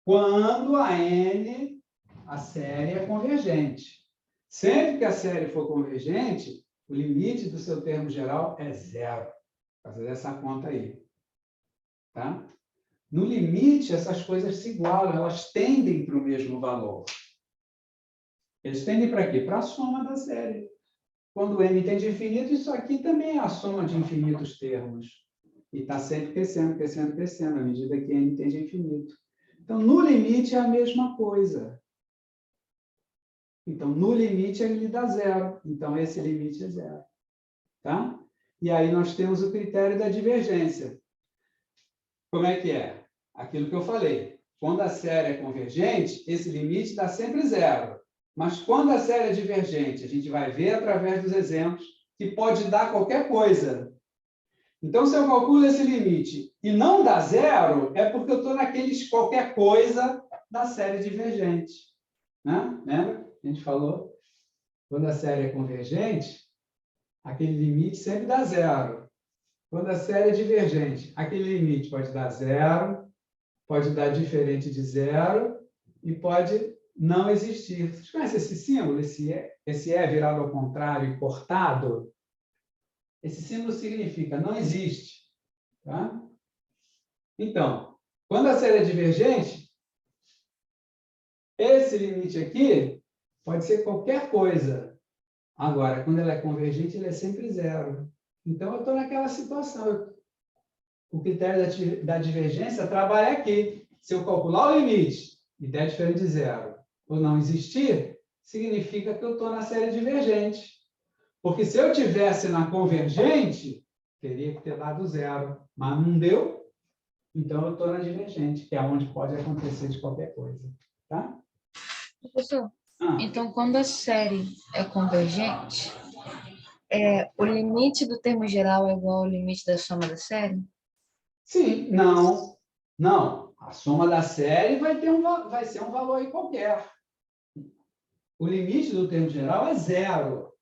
quando a série é convergente. Sempre que a série for convergente, o limite do seu termo geral é zero. Fazer essa conta aí. Tá? No limite, essas coisas se igualam, elas tendem para o mesmo valor. Eles tendem para quê? Para a soma da série. Quando n tende a infinito, isso aqui também é a soma de infinitos termos. E está sempre crescendo, crescendo, crescendo, à medida que n tende a infinito. Então, no limite, é a mesma coisa. Então, no limite, ele dá zero. Então, esse limite é zero. Tá? E aí, nós temos o critério da divergência. Como é que é? Aquilo que eu falei. Quando a série é convergente, esse limite dá sempre zero. Mas quando a série é divergente, a gente vai ver através dos exemplos que pode dar qualquer coisa. Então, se eu calculo esse limite e não dá zero, é porque eu estou naqueles qualquer coisa da série divergente. Né? Lembra? A gente falou, quando a série é convergente, aquele limite sempre dá zero. Quando a série é divergente, aquele limite pode dar zero, pode dar diferente de zero e pode não existir. Vocês conhecem esse símbolo? Esse é virado ao contrário e cortado? Esse símbolo significa não existe. Tá? Então, quando a série é divergente, esse limite aqui pode ser qualquer coisa. Agora, quando ela é convergente, ele é sempre zero. Então, eu estou naquela situação. O critério da divergência trabalha aqui. Se eu calcular o limite e der diferente de zero ou não existir, significa que eu estou na série divergente. Porque se eu tivesse na convergente, teria que ter dado zero. Mas não deu, então eu estou na divergente, que é onde pode acontecer de qualquer coisa. Tá? Professor, então quando a série é convergente, o limite do termo geral é igual ao limite da soma da série? Sim, não. Não. A soma da série vai ser um valor aí qualquer. o limite do termo geral é zero.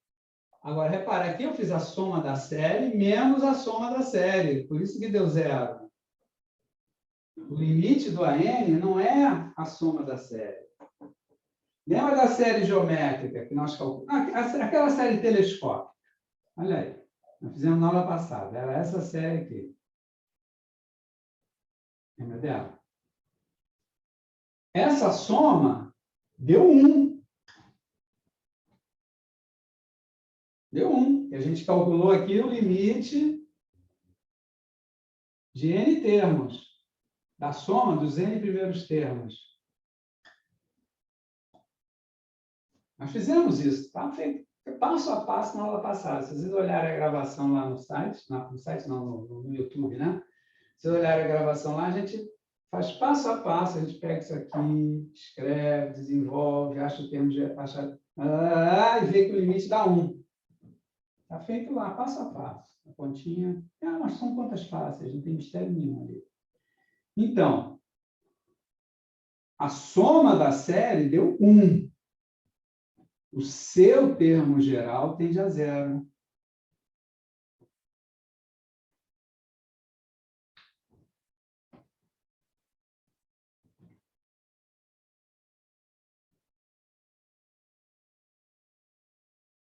Agora, repara, aqui eu fiz a soma da série menos a soma da série. Por isso que deu zero. O limite do AN não é a soma da série. Lembra da série geométrica que nós calculamos? Aquela série telescópica. Olha aí. Nós fizemos na aula passada. Era essa série aqui. Lembra dela? Essa soma deu 1. Deu 1. E a gente calculou aqui o limite de N termos. Da soma dos N primeiros termos. Nós fizemos isso, tá? Feito passo a passo na aula passada. Se vocês olharem a gravação lá no site, no site não, no YouTube, né? Se vocês olharem a gravação lá, a gente faz passo a passo, a gente pega isso aqui, escreve, desenvolve, acha o termo de... e vê que o limite dá 1. Está feito lá, passo a passo. A continha... mas são contas fáceis, não tem mistério nenhum ali. Então, a soma da série deu 1. O seu termo geral tende a zero.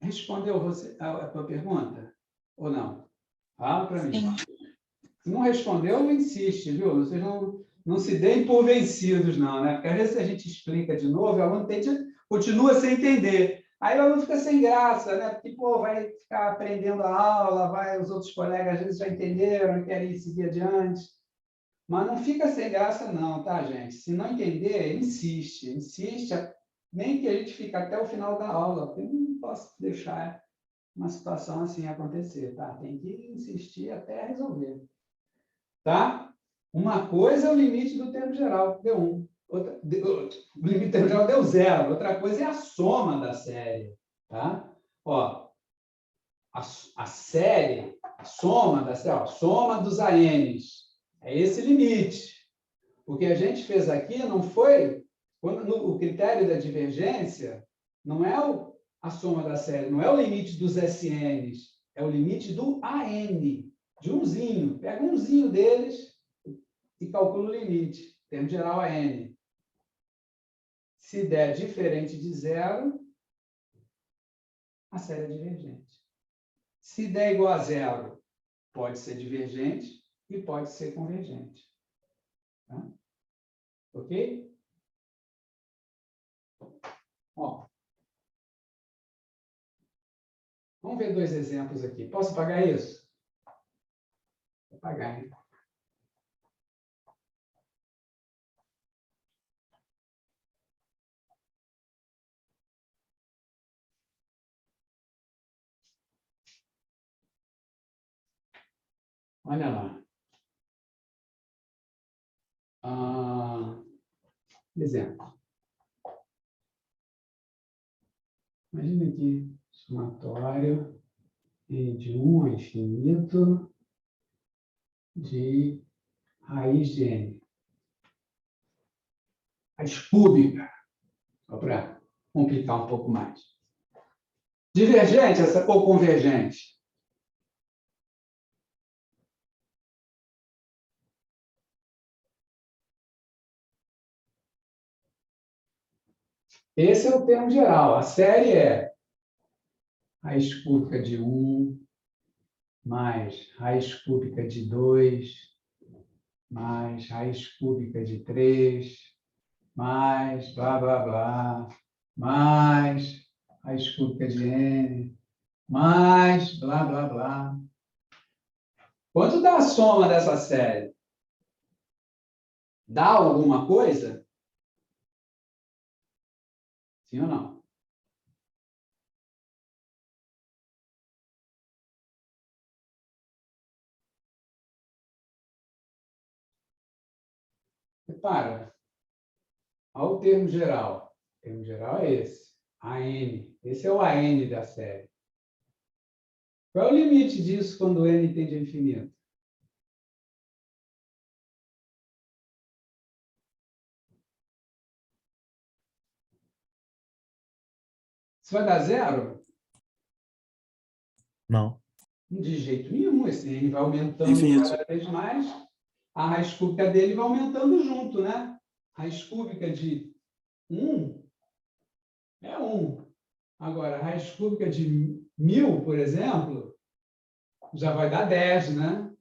Respondeu você a tua pergunta? Ou não? Fala para mim. Sim. Se não respondeu, insiste, viu? Vocês não se deem por vencidos, não, né? Porque às vezes a gente explica de novo, o aluno continua sem entender. Aí o aluno fica sem graça, né? Porque, pô, vai ficar aprendendo a aula, os outros colegas às vezes já entenderam e querem seguir adiante. Mas não fica sem graça, não, tá, gente? Se não entender, insiste, nem que a gente fique até o final da aula, porque eu não posso deixar uma situação assim acontecer, tá? Tem que insistir até resolver. Tá? Uma coisa é o limite do termo geral, deu 1. O limite do termo geral deu 0. Outra coisa é a soma da série. Tá? Ó, a série, a soma da série, ó, soma dos ANs. É esse limite. O que a gente fez aqui não foi... o critério da divergência não é a soma da série, não é o limite dos SNs, é o limite do AN, de umzinho. Pega umzinho deles e calcula o limite. Termo geral AN. Se der diferente de zero, a série é divergente. Se der igual a zero, pode ser divergente e pode ser convergente. Tá? Ok? Ó, vamos ver 2 exemplos aqui. Posso pagar isso? Vou pagar, hein? Olha lá. Exemplo. Imagina aqui, somatório de 1 a infinito de raiz de n. Raiz cúbica, só para complicar um pouco mais. Divergente ou convergente? Esse é o termo geral. A série é raiz cúbica de 1 mais raiz cúbica de 2 mais raiz cúbica de 3 mais blá, blá, blá, mais raiz cúbica de n, mais blá, blá, blá. Quanto dá a soma dessa série? Dá alguma coisa? Sim ou não? Repara, olha o termo geral. O termo geral é esse, AN. Esse é o AN da série. Qual é o limite disso quando n tende a infinito? Isso vai dar zero? Não. De jeito nenhum. Esse n vai aumentando Infinito. cada vez mais. A raiz cúbica dele vai aumentando junto, né? A raiz cúbica de 1 é 1. Agora, a raiz cúbica de 1000, por exemplo, já vai dar 10, né?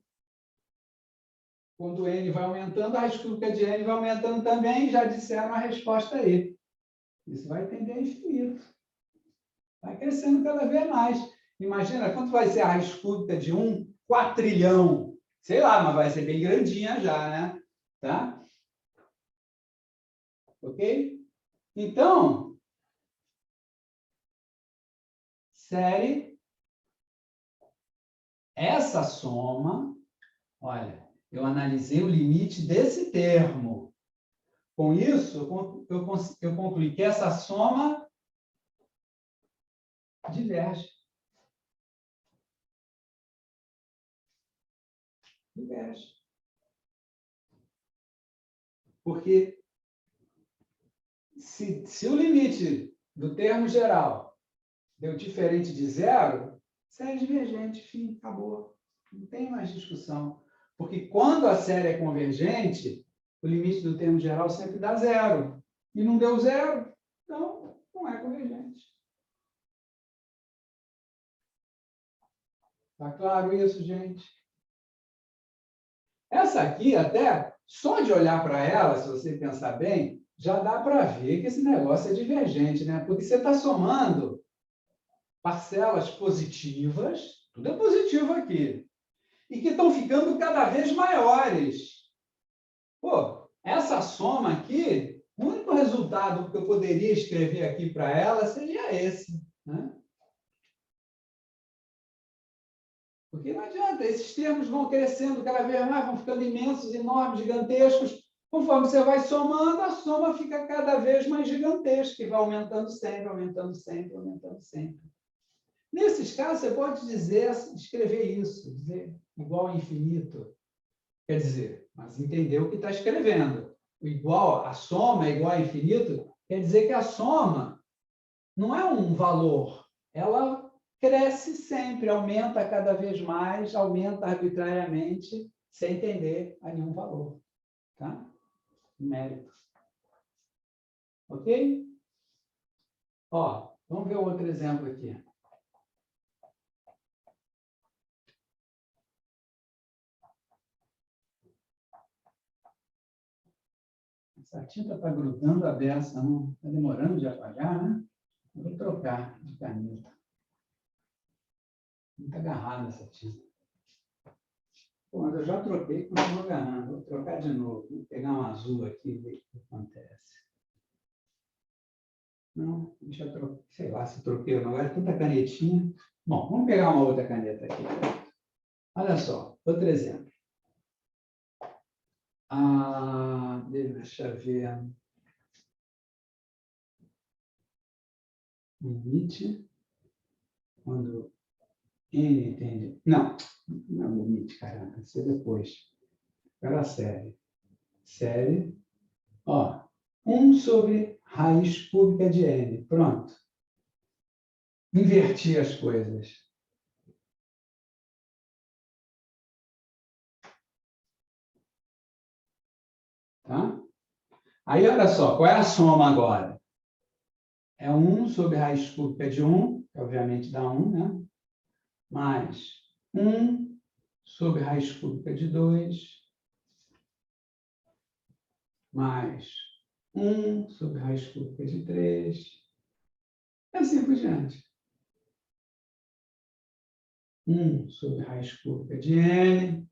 Quando n vai aumentando, a raiz cúbica de n vai aumentando também, já disseram a resposta aí. Isso vai tender a infinito. Vai crescendo cada vez mais. Imagina quanto vai ser a raiz cúbica de 1 quatrilhão. Sei lá, mas vai ser bem grandinha já, né? Tá? Ok? Então, série, essa soma, olha, eu analisei o limite desse termo. Com isso, eu concluí que essa soma diverge. Diverge. Porque se o limite do termo geral deu diferente de zero, série divergente, fim, acabou. Não tem mais discussão. Porque quando a série é convergente, o limite do termo geral sempre dá zero. E não deu zero, então não é convergente. Está claro isso, gente? Essa aqui, até, só de olhar para ela, se você pensar bem, já dá para ver que esse negócio é divergente, né? Porque você está somando parcelas positivas, tudo é positivo aqui, e que estão ficando cada vez maiores. Pô, essa soma aqui, o único resultado que eu poderia escrever aqui para ela seria esse, né? Porque não adianta, esses termos vão crescendo cada vez mais, vão ficando imensos, enormes, gigantescos. Conforme você vai somando, a soma fica cada vez mais gigantesca e vai aumentando sempre, aumentando sempre, aumentando sempre. Nesses casos, você pode dizer, escrever isso, dizer igual a infinito. Quer dizer, mas entender o que está escrevendo. O igual, a soma é igual a infinito, quer dizer que a soma não é um valor, ela cresce sempre, aumenta cada vez mais, aumenta arbitrariamente, sem tender a nenhum valor. Tá? Numérico. Ok? Ó, vamos ver outro exemplo aqui. Essa tinta está grudando a beça, não? Está demorando de apagar, né? Eu vou trocar de caneta. Muito agarrada essa tinta. Pô, mas eu já troquei, continuo agarrando. Vou trocar de novo. Vou pegar um azul aqui e ver o que acontece. Não, deixa eu trocar. Sei lá se troquei ou não. Agora é tanta canetinha. Bom, vamos pegar uma outra caneta aqui. Olha só, outro exemplo. Deixa eu ver. Limite. Quando n tende... Não é o limite, caramba. Isso é depois. Para a série. Série. Ó, 1 sobre raiz cúbica de n. Pronto. Inverti as coisas. Tá? Aí, olha só, qual é a soma agora? É 1 sobre raiz cúbica de 1, que obviamente dá 1, né? Mais 1 sobre raiz cúbica de 2, mais 1 sobre raiz cúbica de 3, e assim por diante. 1 sobre raiz cúbica de n,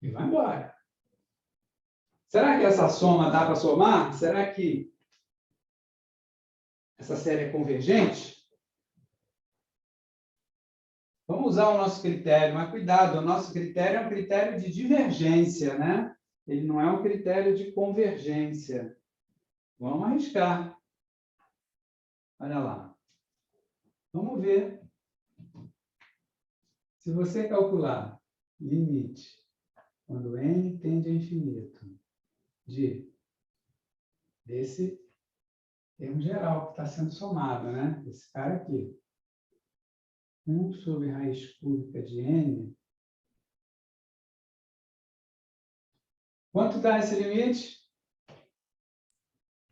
e vai embora. Será que essa soma dá para somar? Será que essa série é convergente? Vamos usar o nosso critério, mas cuidado, o nosso critério é um critério de divergência, né? Ele não é um critério de convergência. Vamos arriscar. Olha lá. Vamos ver. Se você calcular limite, quando n tende a infinito, desse termo geral que está sendo somado, né? Esse cara aqui. 1 sobre raiz cúbica de n. Quanto dá esse limite?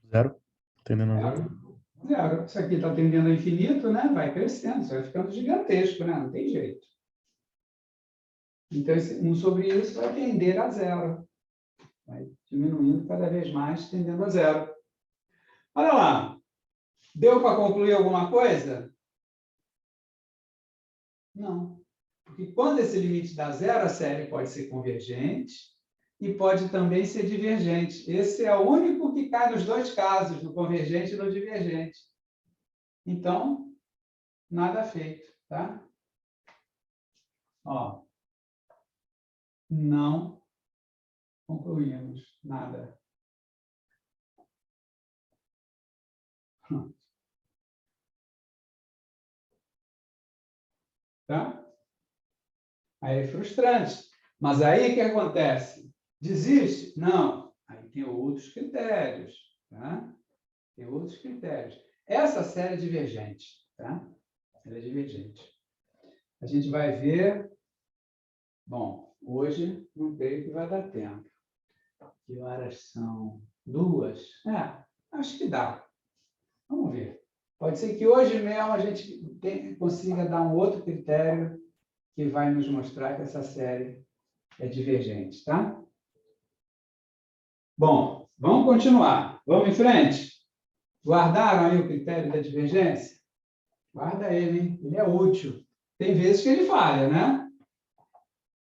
0. Tendendo a 0. Zero. Isso aqui está tendendo ao infinito, né? Vai crescendo, isso vai ficando gigantesco, né? Não tem jeito. Então, esse 1 sobre isso vai tender a 0. Vai diminuindo cada vez mais, tendendo a 0. Olha lá. Deu para concluir alguma coisa? Não. Porque quando esse limite dá 0, a série pode ser convergente e pode também ser divergente. Esse é o único que cai nos dois casos, no convergente e no divergente. Então, nada feito, tá? Ó, não concluímos nada. Tá? Aí é frustrante. Mas aí o que acontece? Desiste? Não. Aí tem outros critérios. Tá? Tem outros critérios. Essa série é divergente. Tá? Ela é divergente. A gente vai ver. Bom, hoje não creio que vai dar tempo. Que horas são? 2? Acho que dá. Vamos ver. Pode ser que hoje mesmo a gente consiga dar um outro critério que vai nos mostrar que essa série é divergente, tá? Bom, vamos continuar. Vamos em frente? Guardaram aí o critério da divergência? Guarda ele, hein? Ele é útil. Tem vezes que ele falha, né?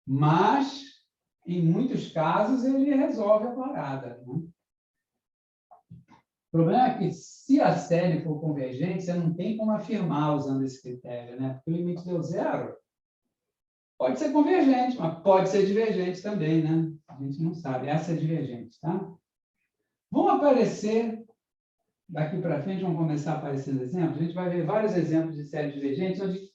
Mas, em muitos casos, ele resolve a parada. Né? O problema é que, se a série for convergente, você não tem como afirmar usando esse critério, né? Porque o limite deu 0. Pode ser convergente, mas pode ser divergente também, né? A gente não sabe. Essa é divergente, tá? Vão aparecer, daqui para frente, vão começar aparecendo exemplos. A gente vai ver vários exemplos de série divergente, onde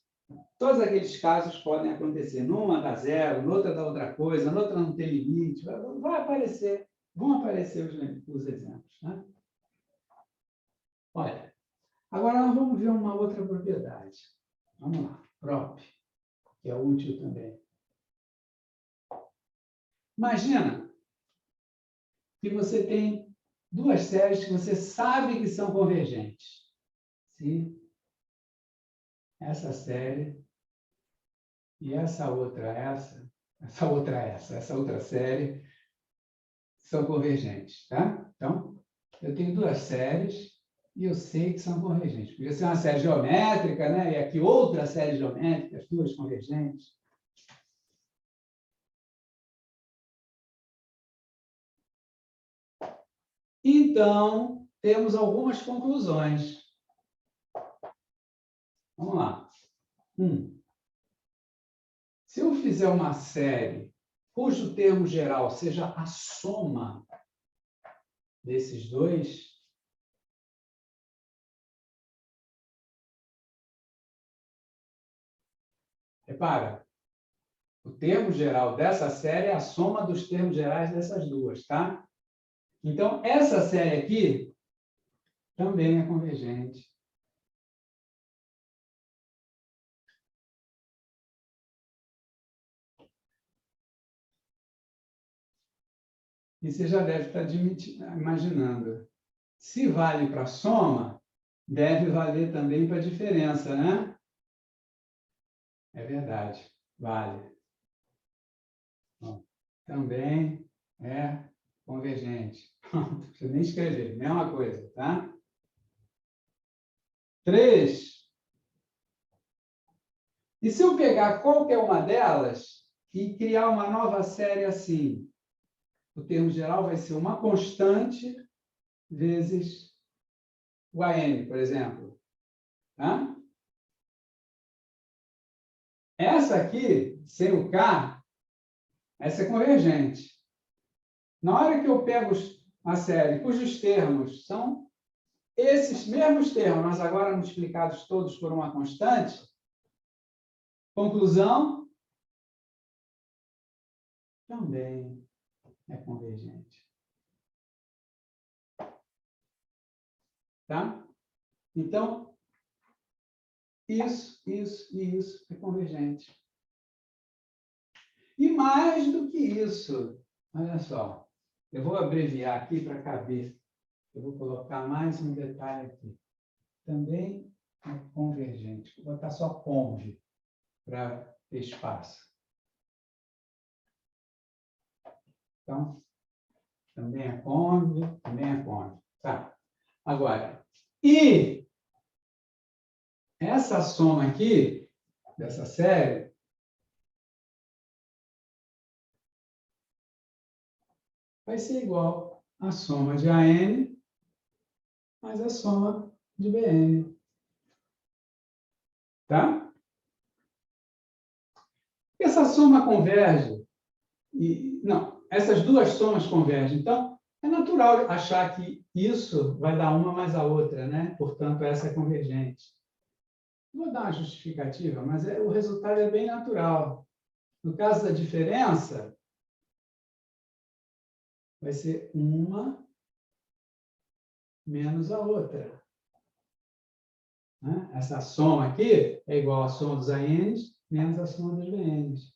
todos aqueles casos podem acontecer. Numa dá 0, noutra dá outra coisa, noutra não tem limite. Vai aparecer, vão aparecer os exemplos, tá? Olha, agora nós vamos ver uma outra propriedade. Vamos lá, prop, que é útil também. Imagina que você tem duas séries que você sabe que são convergentes. Se essa série e essa outra série são convergentes, tá? Então, eu tenho duas séries e eu sei que são convergentes. Podia ser uma série geométrica, né? E aqui outra série geométrica, as duas convergentes. Então, temos algumas conclusões. Vamos lá. Se eu fizer uma série cujo termo geral seja a soma desses dois, repara, o termo geral dessa série é a soma dos termos gerais dessas duas, tá? Então, essa série aqui também é convergente. E você já deve estar imaginando. Se vale para a soma, deve valer também para a diferença, né? É verdade, vale. Bom, também é convergente. Não precisa nem escrever, mesma coisa, tá? 3. E se eu pegar qualquer uma delas e criar uma nova série assim? O termo geral vai ser uma constante vezes o AN, por exemplo. Tá? Essa aqui, sem o K, essa é convergente. Na hora que eu pego a série cujos termos são esses mesmos termos, mas agora multiplicados todos por uma constante, conclusão, também é convergente. Tá? Então, isso e isso é convergente. E mais do que isso, olha só, eu vou abreviar aqui para caber. Eu vou colocar mais um detalhe aqui. Também é convergente. Vou botar só conv para ter espaço. Então, também é conv, também é conv. Tá. Agora, e essa soma aqui, dessa série, vai ser igual à soma de AN mais a soma de BN. Tá? Essa soma converge. Não, essas duas somas convergem. Então, é natural achar que isso vai dar uma mais a outra, né? Portanto, essa é convergente. Vou dar uma justificativa, mas o resultado é bem natural. No caso da diferença, vai ser uma menos a outra. Né? Essa soma aqui é igual à soma dos ANs menos a soma dos BNs.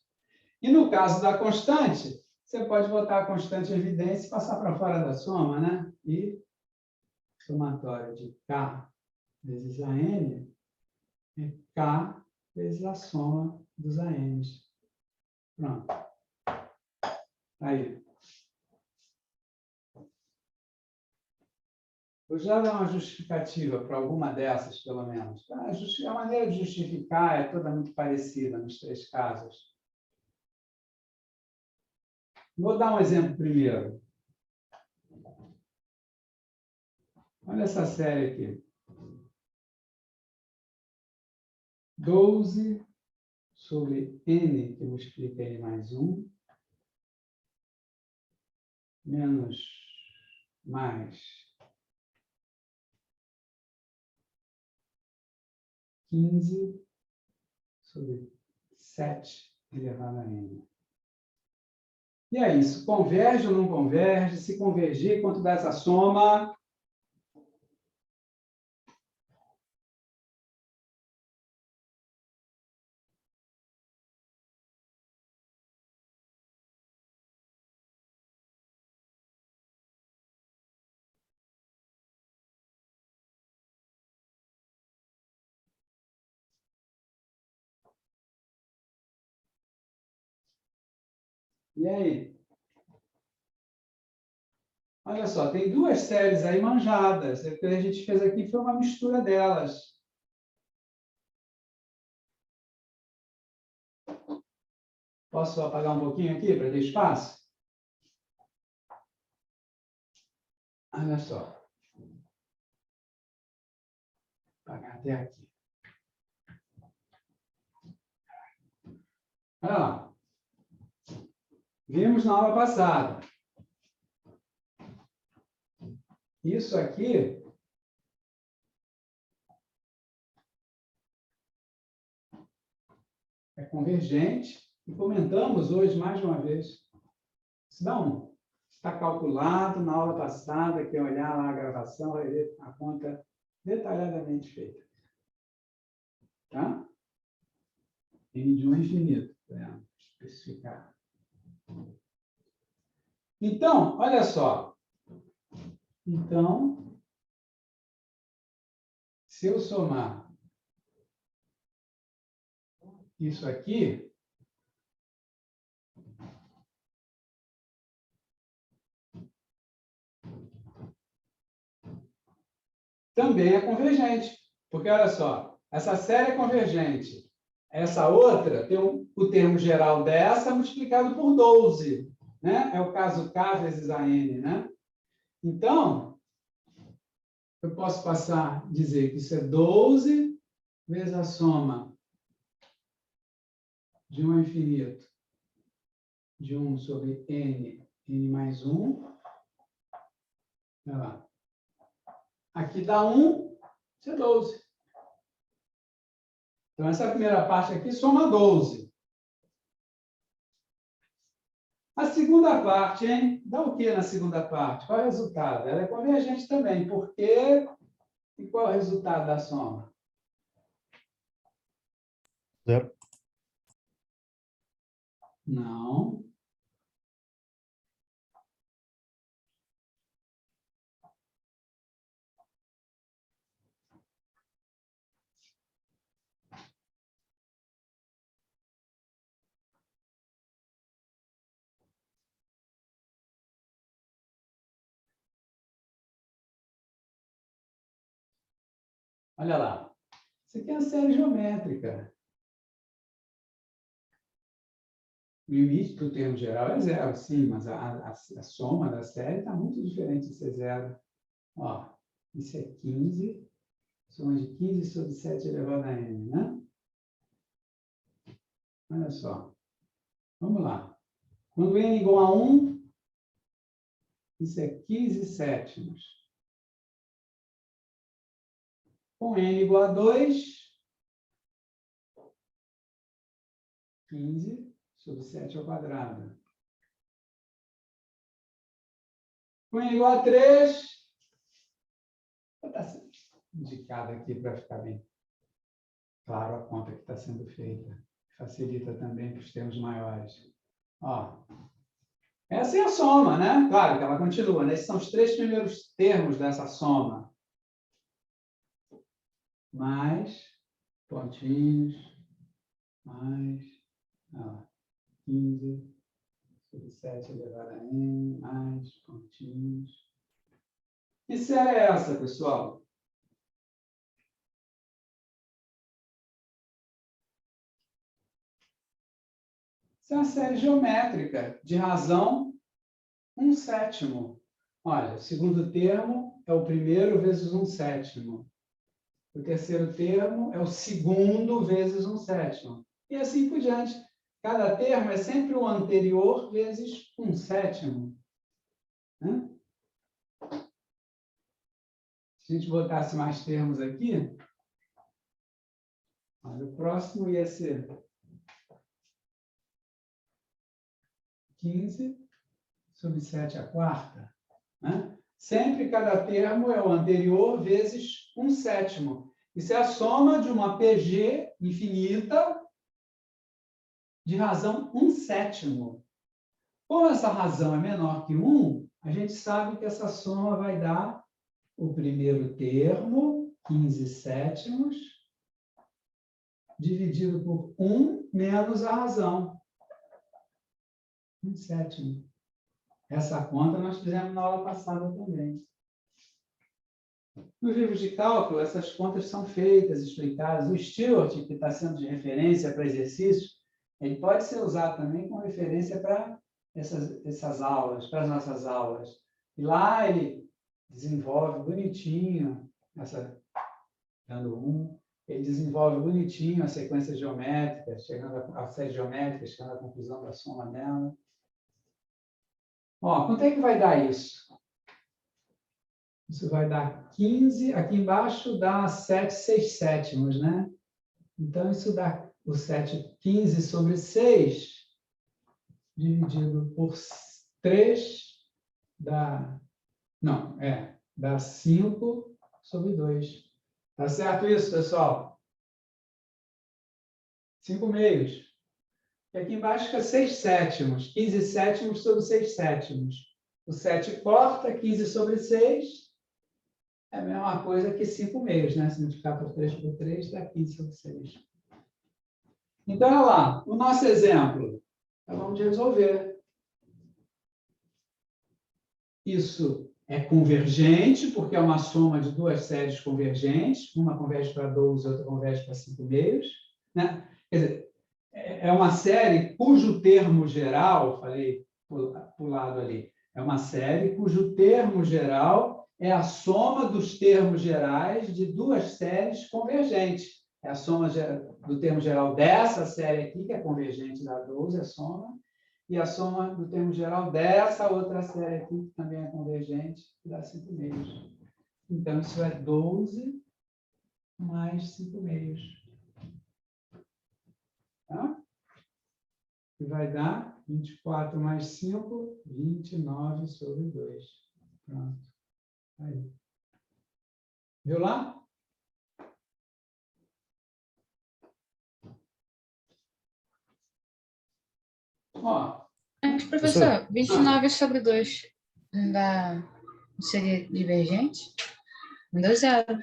E no caso da constante, você pode botar a constante em evidência e passar para fora da soma, né? E somatório de K vezes AN é K vezes a soma dos ANs. Pronto. Aí. Vou já dar uma justificativa para alguma dessas, pelo menos. A maneira de justificar é toda muito parecida nos três casos. Vou dar um exemplo primeiro. Olha essa série aqui. 12 sobre n, que eu multiplico n mais 1, menos mais 15 sobre 7 elevado a n. E é isso. Converge ou não converge? Se convergir, quanto dá essa soma? E aí? Olha só, tem duas séries aí manjadas. O que a gente fez aqui foi uma mistura delas. Posso apagar um pouquinho aqui para ter espaço? Olha só. Vou apagar até aqui. Olha lá. Vimos na aula passada. Isso aqui é convergente e comentamos hoje mais de uma vez. Isso dá um. Está calculado na aula passada, quem olhar lá a gravação vai ver a conta detalhadamente feita. Tá? N de 1 é infinito, para especificar. Então, olha só. Então, se eu somar isso aqui, também é convergente. Porque, olha só, essa série é convergente. Essa outra tem o termo geral dessa multiplicado por 12. Né? É o caso K vezes AN. Né? Então, eu posso passar a dizer que isso é 12 vezes a soma de 1 ao infinito de 1 sobre n mais 1. Olha lá. Aqui dá 1, isso é 12. Então, essa primeira parte aqui soma 12. A segunda parte, hein? Dá o que na segunda parte? Qual é o resultado? Ela é convergente também, porque E qual é o resultado da soma? 0. Não. Olha lá. Isso aqui é uma série geométrica. O limite do termo geral é 0, sim, mas a soma da série está muito diferente de ser 0. Ó, isso é 15, soma de 15 sobre 7 elevado a n, né? Olha só. Vamos lá. Quando n é igual a 1, isso é 15 sétimos. Com n igual a 2, 15 sobre 7 ao quadrado. Com n igual a 3, vou estar indicado aqui para ficar bem claro a conta que está sendo feita. Facilita também para os termos maiores. Ó, essa é a soma, né? Claro que ela continua, né? Esses são os 3 primeiros termos dessa soma. Mais pontinhos, mais 15 sobre 7 elevado a n, mais pontinhos. Que série é essa, pessoal? Isso é uma série geométrica de razão 1/7. Olha, o segundo termo é o primeiro vezes 1/7. O terceiro termo é o segundo vezes 1/7. E assim por diante. Cada termo é sempre o anterior vezes 1/7. Né? Se a gente botasse mais termos aqui, olha, o próximo ia ser 15 sobre 7 à quarta. Né? Sempre cada termo é o anterior vezes 1/7. Isso é a soma de uma PG infinita de razão 1/7. Como essa razão é menor que 1, a gente sabe que essa soma vai dar o primeiro termo, 15 sétimos, dividido por 1 menos a razão, 1/7. Essa conta nós fizemos na aula passada também. Nos livros de cálculo, essas contas são feitas, explicadas. O Stewart, que está sendo de referência para exercícios, ele pode ser usado também como referência para essas aulas, para as nossas aulas. E lá ele desenvolve bonitinho, ele desenvolve bonitinho as sequências geométricas, chegando à série geométrica, chegando à conclusão da soma dela. Ó, quanto é que vai dar isso? Isso vai dar 15, aqui embaixo dá 7/6, né? Então, isso dá o 15 sobre 6, dividido por 3, dá 5 sobre 2. Tá certo isso, pessoal? 5 meios. E aqui embaixo fica 6/7, 15 sétimos sobre 6/7. O 7 corta, 15 sobre 6. É a mesma coisa que 5 meios, né? Se multiplicar por 3 dá 15 sobre 6. Então, olha lá, o nosso exemplo. Acabamos de resolver. Isso é convergente, porque é uma soma de duas séries convergentes. Uma converge para 12, outra converge para 5 meios. Né? Quer dizer, é uma série cujo termo geral, falei para o lado ali, é uma série cujo termo geral é a soma dos termos gerais de duas séries convergentes. É a soma do termo geral dessa série aqui, que é convergente da 12, a soma, e a soma do termo geral dessa outra série aqui, que também é convergente, que dá 5 meios. Então, isso é 12 mais 5 meios. Tá? Que vai dar 24 mais 5, 29 sobre 2. Pronto. Aí. Viu lá? Ó, Mas, professor, 29 sobre 2 não dá, não seria divergente? Não deu zero.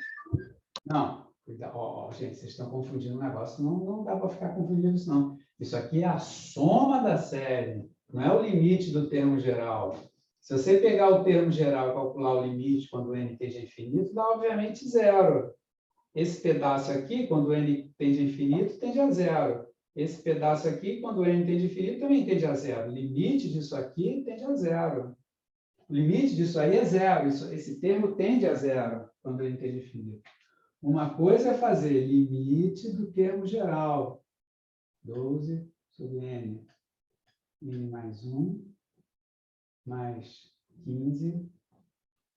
não, ó, gente, vocês estão confundindo o negócio. Não dá para ficar confundindo isso, não. Isso aqui é a soma da série, não é o limite do termo geral. Se você pegar o termo geral e calcular o limite quando o n tende a infinito, dá, obviamente, zero. Esse pedaço aqui, quando o n tende a infinito, tende a zero. Esse pedaço aqui, quando o n tende a infinito, também tende a zero. O limite disso aqui tende a zero. O limite disso aí é zero. Esse termo tende a zero quando o n tende a infinito. Uma coisa é fazer limite do termo geral. 12 sobre n. N mais 1 mais 15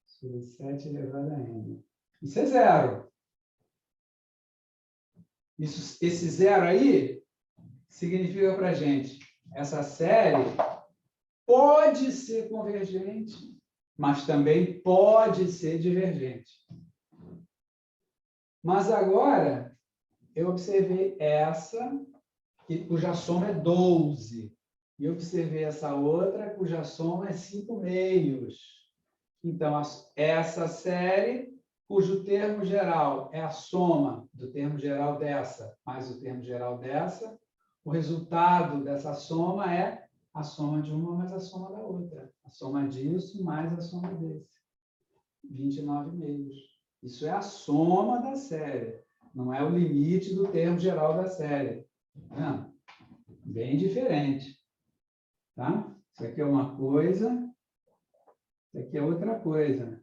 sobre 7 elevado a n. Isso é zero. Esse zero aí significa para a gente, essa série pode ser convergente, mas também pode ser divergente. Mas agora, eu observei essa, cuja soma é 12. E observei essa outra, cuja soma é 5 meios. Então, essa série, cujo termo geral é a soma do termo geral dessa, mais o termo geral dessa, o resultado dessa soma é a soma de uma mais a soma da outra. A soma disso mais a soma desse. 29 meios. Isso é a soma da série. Não é o limite do termo geral da série. Tá? Bem diferente. Tá? Isso aqui é uma coisa, isso aqui é outra coisa.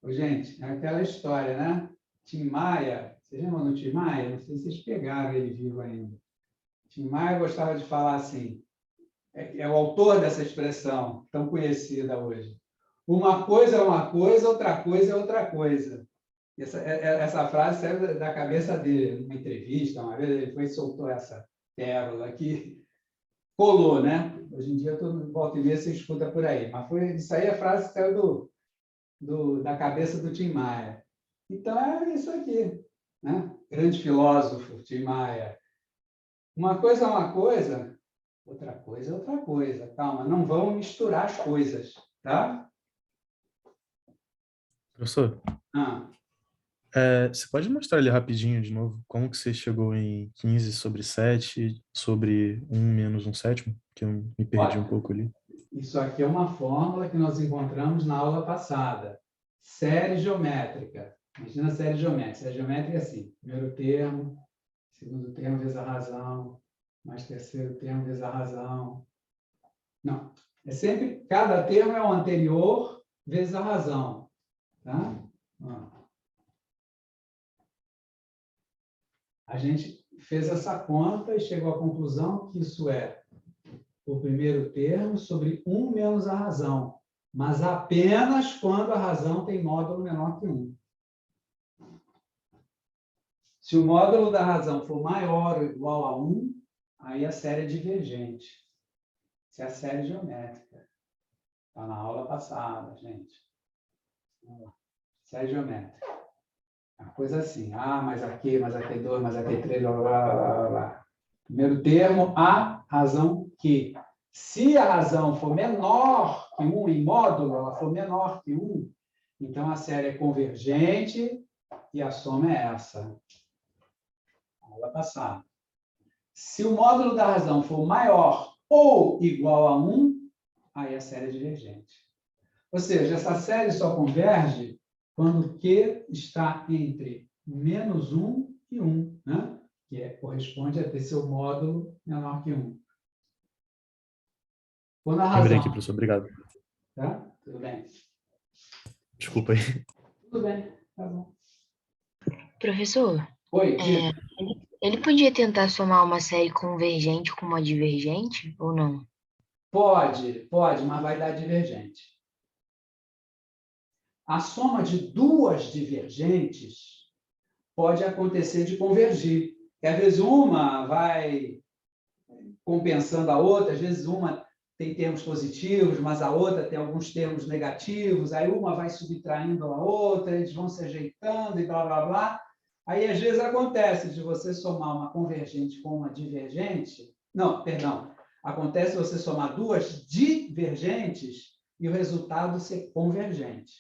Ô, gente, é aquela história, né? Tim Maia, vocês lembram do Tim Maia? Não sei se vocês pegaram ele vivo ainda. Tim Maia gostava de falar assim, é o autor dessa expressão tão conhecida hoje. Uma coisa é uma coisa, outra coisa é outra coisa. Essa frase saiu da cabeça dele, numa entrevista, uma vez ele foi e soltou essa pérola que colou, né? Hoje em dia, todo volta e meia se escuta por aí. Mas isso aí, a frase saiu da cabeça do Tim Maia. Então, é isso aqui. Né? Grande filósofo, Tim Maia. Uma coisa é uma coisa, outra coisa é outra coisa. Calma, não vamos misturar as coisas, tá? Professor, você pode mostrar ali rapidinho de novo como que você chegou em 15 sobre 7 sobre 1 menos 1/7? Que eu me perdi um pouco ali. Isso aqui é uma fórmula que nós encontramos na aula passada. Série geométrica. Imagina a série geométrica. Série geométrica é assim. Primeiro termo, segundo termo vezes a razão, mais terceiro termo vezes a razão. Não. É sempre, cada termo é o anterior vezes a razão. Tá? A gente fez essa conta e chegou à conclusão que isso é o primeiro termo sobre 1 menos a razão, mas apenas quando a razão tem módulo menor que 1. Se o módulo da razão for maior ou igual a 1, aí a série é divergente. Isso é a série geométrica. Está na aula passada, gente. Série geométrica. É uma coisa assim. A mais aqui, mais aqui 2, mais aqui 3, blá, blá, blá, blá. Primeiro termo, a razão que. Se a razão for menor que 1 em módulo, ela for menor que 1, então a série é convergente e a soma é essa. Aula passada. Se o módulo da razão for maior ou igual a 1, aí a série é divergente. Ou seja, essa série só converge quando Q está entre menos 1 e 1, né? Que corresponde a ter seu módulo menor que 1. Quando a razão... Lembrei aqui, professor. Obrigado. Tá? Tudo bem. Desculpa aí. Tudo bem, tá bom. Professor, Oi, ele podia tentar somar uma série convergente com uma divergente ou não? Pode, mas vai dar divergente. A soma de duas divergentes pode acontecer de convergir. Porque, às vezes, uma vai compensando a outra, às vezes uma tem termos positivos, mas a outra tem alguns termos negativos, aí uma vai subtraindo a outra, eles vão se ajeitando e blá, blá, blá. Aí, às vezes, acontece de você somar uma convergente com uma divergente. Não, perdão. Acontece você somar duas divergentes e o resultado ser convergente.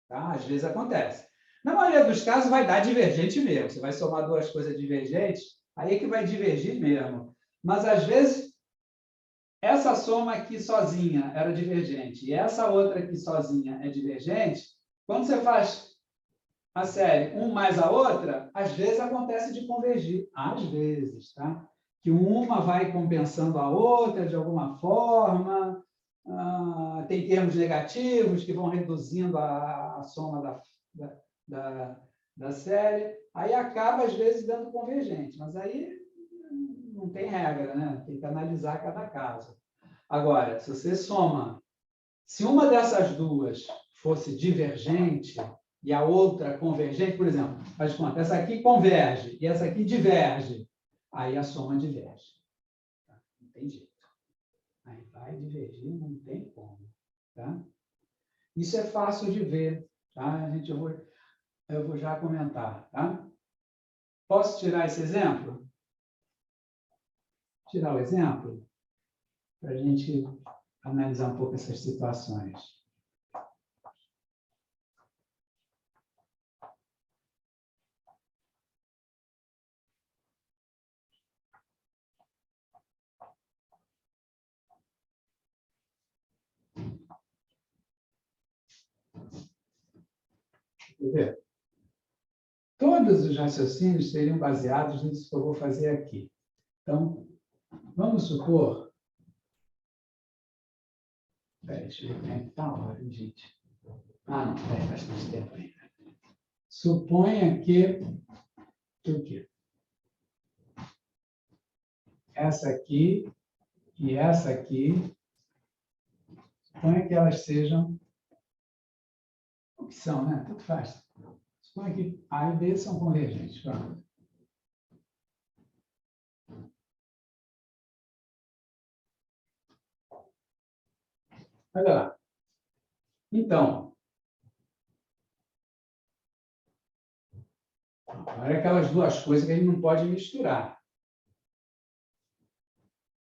Tá? Às vezes acontece. Na maioria dos casos, vai dar divergente mesmo. Você vai somar duas coisas divergentes, aí é que vai divergir mesmo. Mas, às vezes, essa soma aqui sozinha era divergente e essa outra aqui sozinha é divergente, quando você faz a série um mais a outra, às vezes acontece de convergir. Às vezes, tá? Que uma vai compensando a outra de alguma forma, tem termos negativos que vão reduzindo a soma da série, aí acaba, às vezes, dando convergente, mas aí não tem regra, né? Tem que analisar cada caso. Agora, se você soma, se uma dessas duas fosse divergente e a outra convergente, por exemplo, faz conta, essa aqui converge e essa aqui diverge, aí a soma diverge. Não tem jeito. Aí vai divergir, não tem como. Tá? Isso é fácil de ver. Tá? Eu vou já comentar. Tá? Posso tirar esse exemplo? Tirar o exemplo? Para a gente analisar um pouco essas situações. Quer ver? Todos os raciocínios seriam baseados nisso que eu vou fazer aqui. Então, vamos supor... Espera, deixa eu ver como é que está a hora, gente. Não, faz bastante tempo ainda. Suponha que o quê? Essa aqui e essa aqui, suponha que elas sejam o que são, né? Tanto faz. Suponha que A e B são convergentes. Pronto. Olha lá. Então, agora aquelas duas coisas que a gente não pode misturar.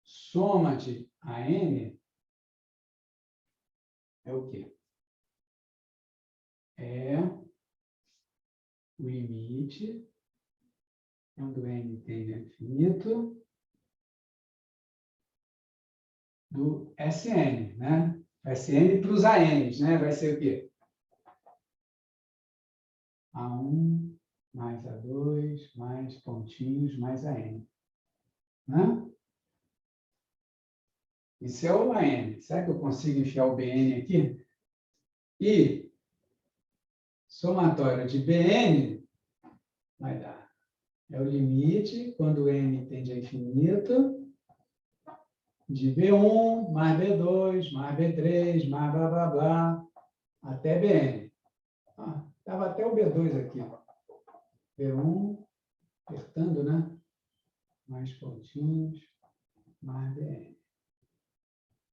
Soma de AN é o quê? É o limite, quando N tende a infinito, do Sn, né? Sn para os ANs, né? Vai ser o quê? A1 mais A2 mais pontinhos mais AN. Né? Isso é o AN. Será que eu consigo enfiar o BN aqui? E somatório de BN vai dar. É o limite, quando N tende a infinito, de B1 mais B2 mais B3 mais blá, blá, blá, até BN. Estava até o B2 aqui. B1, apertando, né? Mais pontinhos, mais BN.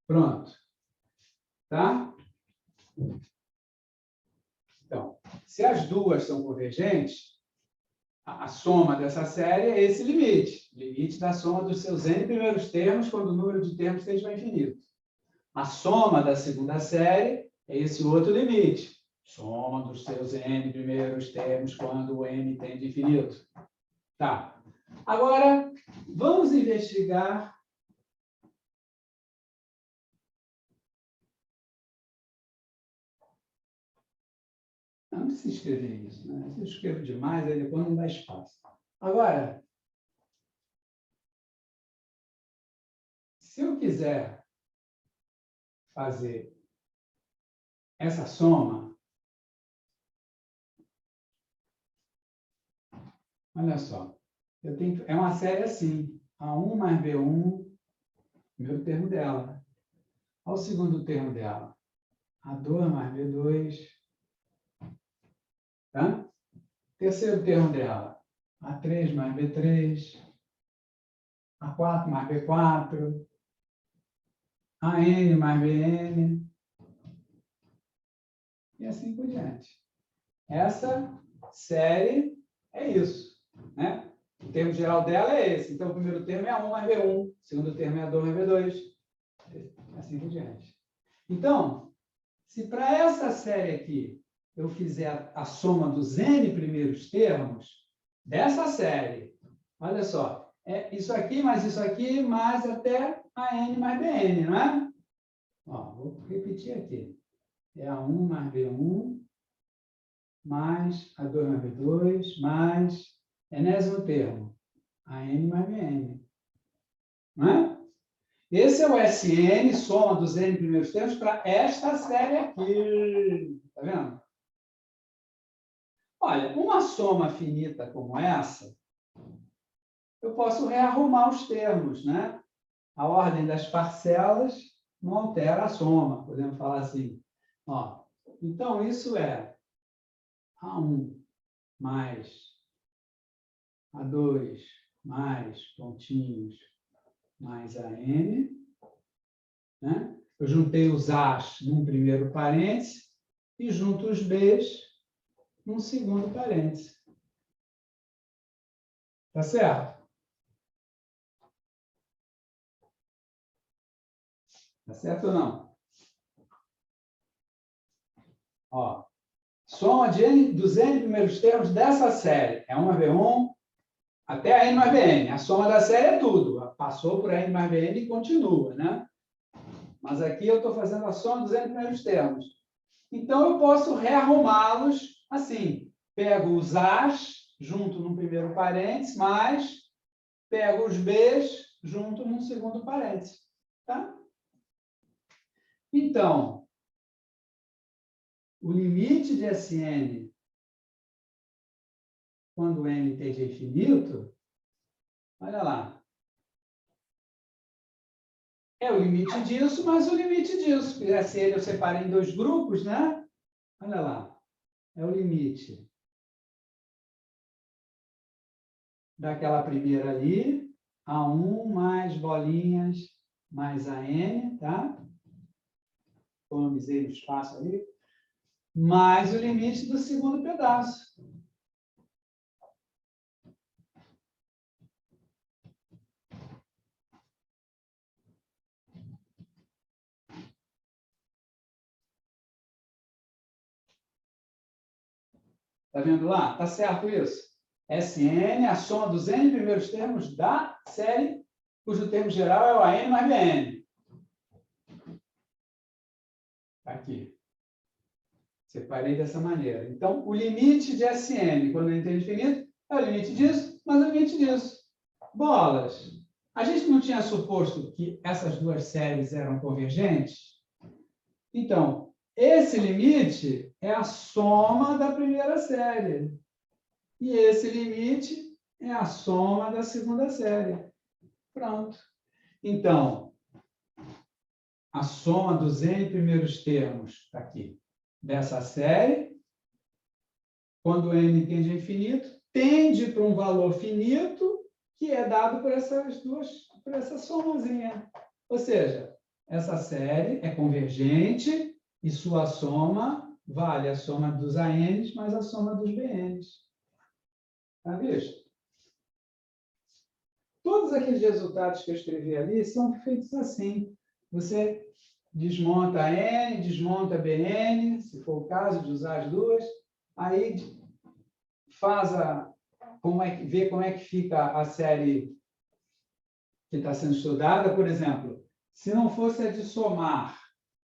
Pronto. Tá? Então, se as duas são convergentes, a soma dessa série é esse limite. Limite da soma dos seus n primeiros termos quando o número de termos tende ao infinito. A soma da segunda série é esse outro limite. Soma dos seus n primeiros termos quando o n tende ao infinito. Tá. Agora, vamos investigar não precisa escrever isso, né? Se eu escrevo demais, aí depois não dá espaço. Agora, se eu quiser fazer essa soma, olha só, é uma série assim, A1 mais B1, primeiro termo dela. Ao segundo termo dela, A2 mais B2, tá? Terceiro termo dela, A3 mais B3, A4 mais B4, AN mais BN, e assim por diante. Essa série é isso, né? O termo geral dela é esse. Então, o primeiro termo é A1 mais B1, o segundo termo é A2 mais B2, assim por diante. Então, se para essa série aqui eu fizer a soma dos n primeiros termos dessa série, olha só, é isso aqui mais até AN mais BN, não é? Ó, vou repetir aqui. É A1 mais B1, mais A2 mais B2, mais enésimo termo, AN mais BN. Não é? Esse é o SN, soma dos n primeiros termos, para esta série aqui. Está vendo? Olha, uma soma finita como essa, eu posso rearrumar os termos, né? A ordem das parcelas não altera a soma, podemos falar assim. Ó, então, isso é A1 mais A2 mais pontinhos mais AN, né? Eu juntei os A's num primeiro parêntese e junto os B's num segundo parêntese. Tá certo? Tá certo ou não? Ó, soma dos n primeiros termos dessa série. É 1 mais B1 até a n mais Bn. A soma da série é tudo. Passou por n mais Bn e continua, né? Mas aqui eu estou fazendo a soma dos n primeiros termos. Então, eu posso rearrumá-los assim. Pego os A's junto no primeiro parênteses, mais pego os B's junto no segundo parênteses. Tá? Então, o limite de Sn, quando n tende a infinito, olha lá, é o limite disso, mais o limite disso. Porque Sn eu separei em dois grupos, né? Olha lá, é o limite daquela primeira ali, A1 mais bolinhas mais AN, tá? Economizei no espaço ali. Mais o limite do segundo pedaço. Está vendo lá? Está certo isso? Sn, a soma dos n primeiros termos da série, cujo termo geral é o AN mais BN. Está aqui. Separei dessa maneira. Então, o limite de Sn, quando n tende a infinito, é o limite disso, mais o limite disso. Bolas. A gente não tinha suposto que essas duas séries eram convergentes? Então, esse limite é a soma da primeira série. E esse limite é a soma da segunda série. Pronto. Então, a soma dos n primeiros termos, está aqui, dessa série, quando n tende a infinito, tende para um valor finito, que é dado por por essa somazinha. Ou seja, essa série é convergente e sua soma vale a soma dos ANs mais a soma dos BNs. Tá visto? Todos aqueles resultados que eu escrevi ali são feitos assim. Você desmonta a N, desmonta a BN, se for o caso de usar as duas, aí faz vê como é que fica a série que está sendo estudada. Por exemplo, se não fosse a de somar,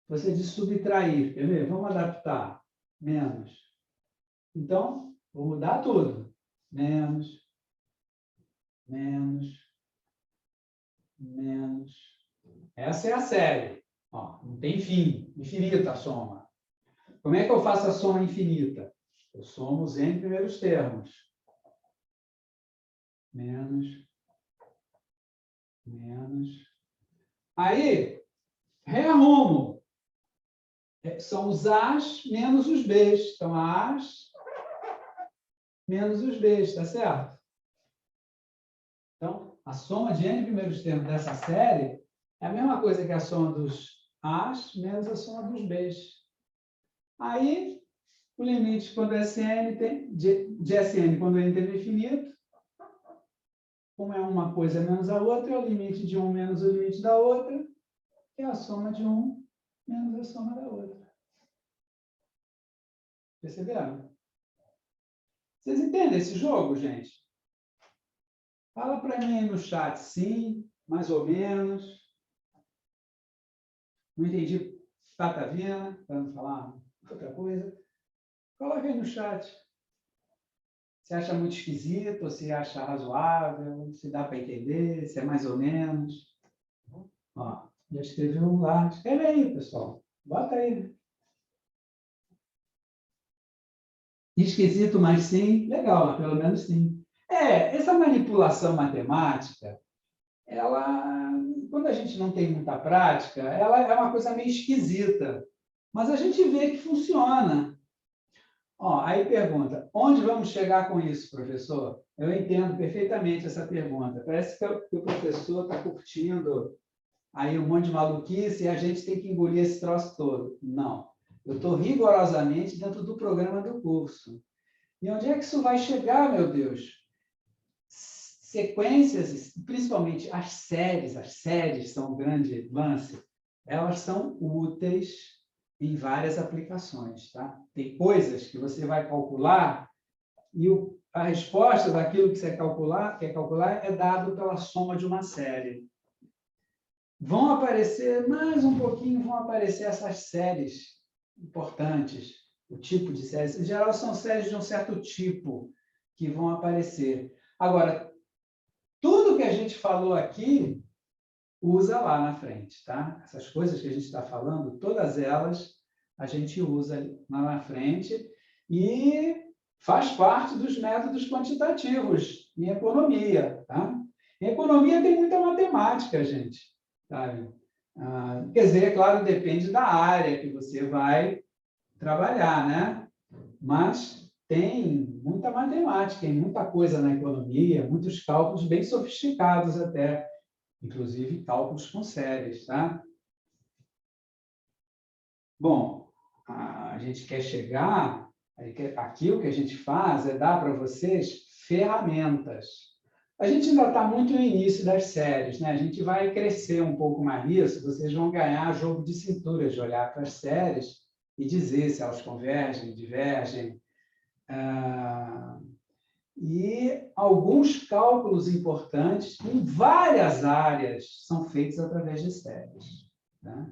fosse a de subtrair, quer ver? Vamos adaptar. Menos. Então, vou mudar tudo. Menos, menos, menos. Essa é a série. Ó, não tem fim. Infinita a soma. Como é que eu faço a soma infinita? Eu somo os n primeiros termos. Menos, menos. Aí, rearrumo. São os A's menos os B's. Então, A's menos os B's, tá certo? Então, a soma de n primeiros termos dessa série É a mesma coisa que a soma dos A's menos a soma dos B's. Aí, o limite quando SN de SN quando N tem infinito, como é uma coisa menos a outra, é o limite de um menos o limite da outra, que é a soma de um menos a soma da outra. Perceberam? Vocês entendem esse jogo, gente? Fala para mim aí no chat, sim, mais ou menos. Não entendi patavina, para não falar outra coisa. Coloca aí no chat. Se acha muito esquisito, ou se acha razoável, se dá para entender, se é mais ou menos. Ó, já escreveu lá. Escreve aí, pessoal. Bota aí. Esquisito, mas sim. Legal, mas pelo menos sim. Essa manipulação matemática, ela, quando a gente não tem muita prática, ela é uma coisa meio esquisita. Mas a gente vê que funciona. Ó, aí pergunta, onde vamos chegar com isso, professor? Eu entendo perfeitamente essa pergunta. Parece que o professor está curtindo aí um monte de maluquice e a gente tem que engolir esse troço todo. Não. Eu estou rigorosamente dentro do programa do curso. E onde é que isso vai chegar, meu Deus? Sequências, principalmente as séries são um grande lance, elas são úteis em várias aplicações, tá? Tem coisas que você vai calcular e a resposta daquilo que você quer calcular é dado pela soma de uma série. Vão aparecer, mais um pouquinho, vão aparecer essas séries importantes, o tipo de séries. Em geral, são séries de um certo tipo que vão aparecer. Agora, tudo que a gente falou aqui, usa lá na frente, tá? Essas coisas que a gente está falando, todas elas a gente usa lá na frente e faz parte dos métodos quantitativos em economia, tá? Em economia tem muita matemática, gente, sabe? Quer dizer, é claro, depende da área que você vai trabalhar, né? Mas tem muita matemática, tem muita coisa na economia, muitos cálculos bem sofisticados até, inclusive cálculos com séries, tá? Bom, a gente quer chegar, aqui o que a gente faz é dar para vocês ferramentas. A gente ainda está muito no início das séries, né? A gente vai crescer um pouco mais nisso, vocês vão ganhar jogo de cintura, de olhar para as séries e dizer se elas convergem, divergem. E alguns cálculos importantes em várias áreas são feitos através de séries. Tá?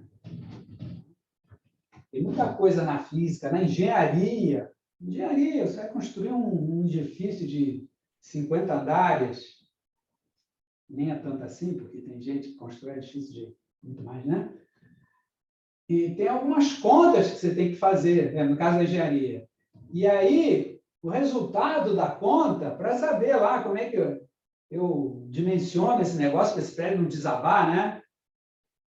Tem muita coisa na física, na engenharia. Engenharia, você vai construir um edifício de 50 andares, nem é tanto assim, porque tem gente que constrói edifício de muito mais, né? E tem algumas contas que você tem que fazer, né? No caso da engenharia. E aí, o resultado da conta, para saber lá como é que eu dimensiono esse negócio, para esse prédio não desabar, né?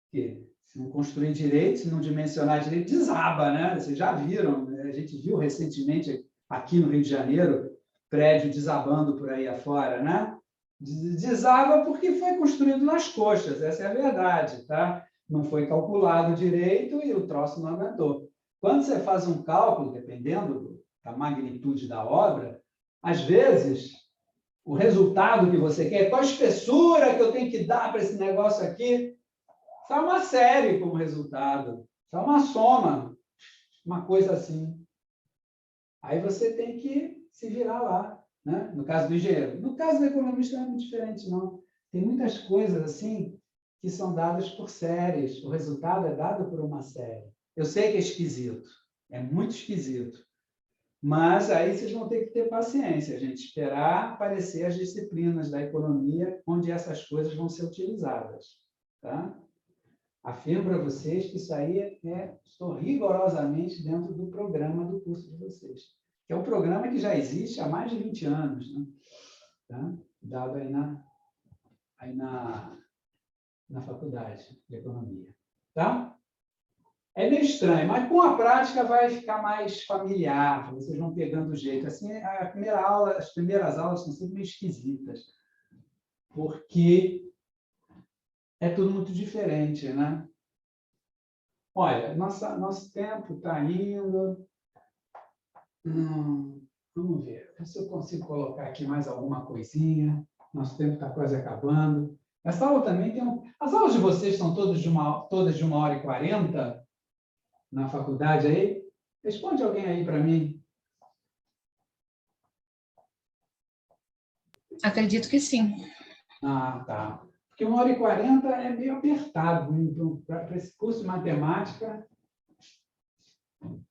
Porque se não construir direito, se não dimensionar direito, desaba, né? Vocês já viram, né? A gente viu recentemente aqui no Rio de Janeiro, prédio desabando por aí afora, né? Desaba porque foi construído nas coxas, essa é a verdade, tá? Não foi calculado direito e o troço não aguentou. Quando você faz um cálculo, dependendo da magnitude da obra, às vezes, o resultado que você quer, qual a espessura que eu tenho que dar para esse negócio aqui, sai uma série como resultado, sai uma soma, uma coisa assim. Aí você tem que se virar lá, né? No caso do engenheiro. No caso do economista não é muito diferente, não. Tem muitas coisas assim que são dadas por séries. O resultado é dado por uma série. Eu sei que é esquisito, é muito esquisito. Mas aí vocês vão ter que ter paciência, gente, esperar aparecer as disciplinas da economia onde essas coisas vão ser utilizadas, tá? Afirmo para vocês que isso aí estou rigorosamente dentro do programa do curso de vocês, que é um programa que já existe há mais de 20 anos, né? Tá? Dado aí na faculdade de economia. Tá? É meio estranho, mas com a prática vai ficar mais familiar, vocês vão pegando o jeito. Assim, as primeiras aulas são sempre meio esquisitas, porque é tudo muito diferente, né? Olha, nosso tempo está indo. Vamos ver se eu consigo colocar aqui mais alguma coisinha. Nosso tempo está quase acabando. Essa aula também tem As aulas de vocês são todas de 1h40 na faculdade aí? Responde alguém aí para mim. Acredito que sim. Ah, tá. Porque 1h40 é meio apertado. Para esse curso de matemática,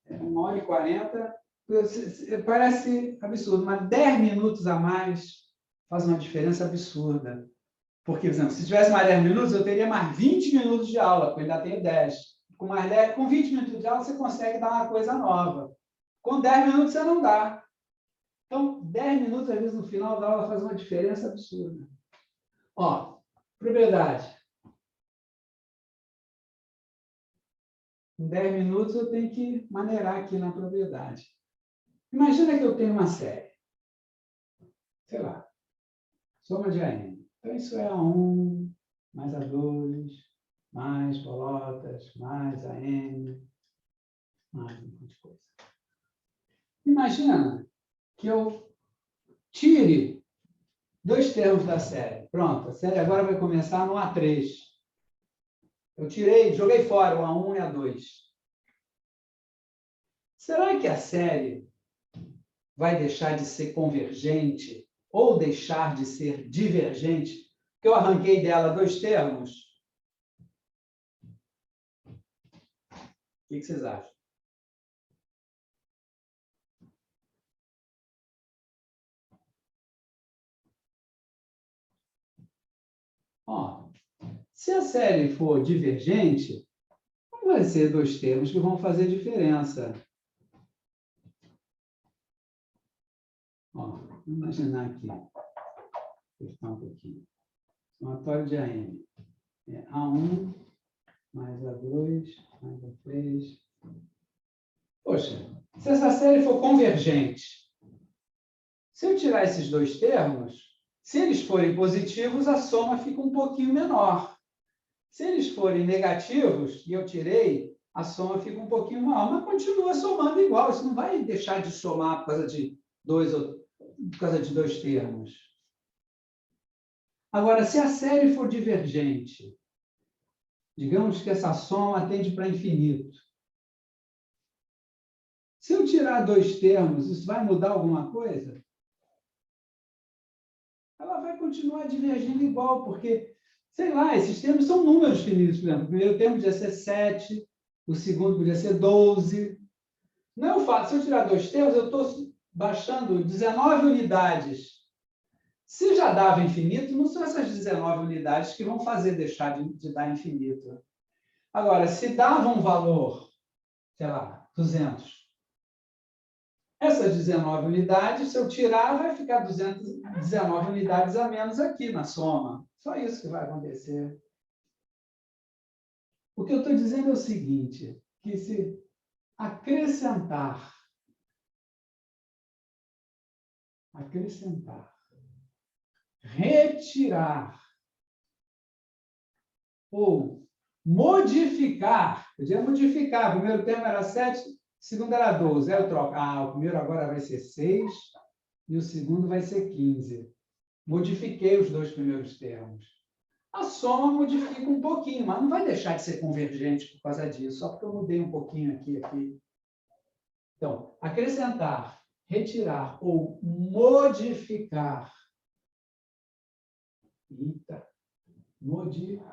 1h40 parece absurdo, mas 10 minutos a mais faz uma diferença absurda. Porque, por exemplo, se tivesse mais 10 minutos, eu teria mais 20 minutos de aula, porque eu ainda tenho 10. Com 20 minutos de aula, você consegue dar uma coisa nova. Com 10 minutos, você não dá. Então, 10 minutos, às vezes, no final da aula, faz uma diferença absurda. Ó, propriedade. Em 10 minutos, eu tenho que maneirar aqui na propriedade. Imagina que eu tenho uma série. Sei lá. Soma de AN. Então, isso é A1 mais A2, mais bolotas, mais AN, mais um monte de coisa. Imagina que eu tire 2 termos da série. Pronto, a série agora vai começar no A3. Eu joguei fora o A1 e A2. Será que a série vai deixar de ser convergente ou deixar de ser divergente? Porque eu arranquei dela 2 termos. O que vocês acham? Ó, se a série for divergente, não vai ser 2 termos que vão fazer diferença. Ó, vamos imaginar aqui. Vou apertar um pouquinho. Somatório de AN. É A1 mais A2 mais A3. Poxa, se essa série for convergente, se eu tirar esses 2 termos, se eles forem positivos, a soma fica um pouquinho menor. Se eles forem negativos, e eu tirei, a soma fica um pouquinho maior, mas continua somando igual. Isso não vai deixar de somar por causa de 2 termos. Agora, se a série for divergente, digamos que essa soma tende para infinito. Se eu tirar 2 termos, isso vai mudar alguma coisa? Ela vai continuar divergindo igual, porque, sei lá, esses termos são números finitos. Por exemplo, o primeiro termo podia ser 7, o segundo podia ser 12. Não é o fato, se eu tirar 2 termos, eu estou baixando 19 unidades. Se já dava infinito, não são essas 19 unidades que vão fazer deixar de dar infinito. Agora, se dava um valor, sei lá, 200, essas 19 unidades, se eu tirar, vai ficar 219 unidades a menos aqui na soma. Só isso que vai acontecer. O que eu estou dizendo é o seguinte, que se acrescentar, retirar ou modificar, podia modificar, o primeiro termo era 7, o segundo era 12, aí eu troco. O primeiro agora vai ser 6 e o segundo vai ser 15. Modifiquei os 2 primeiros termos. A soma modifica um pouquinho, mas não vai deixar de ser convergente por causa disso, só porque eu mudei um pouquinho aqui. Então, acrescentar, retirar ou modificar. Modificar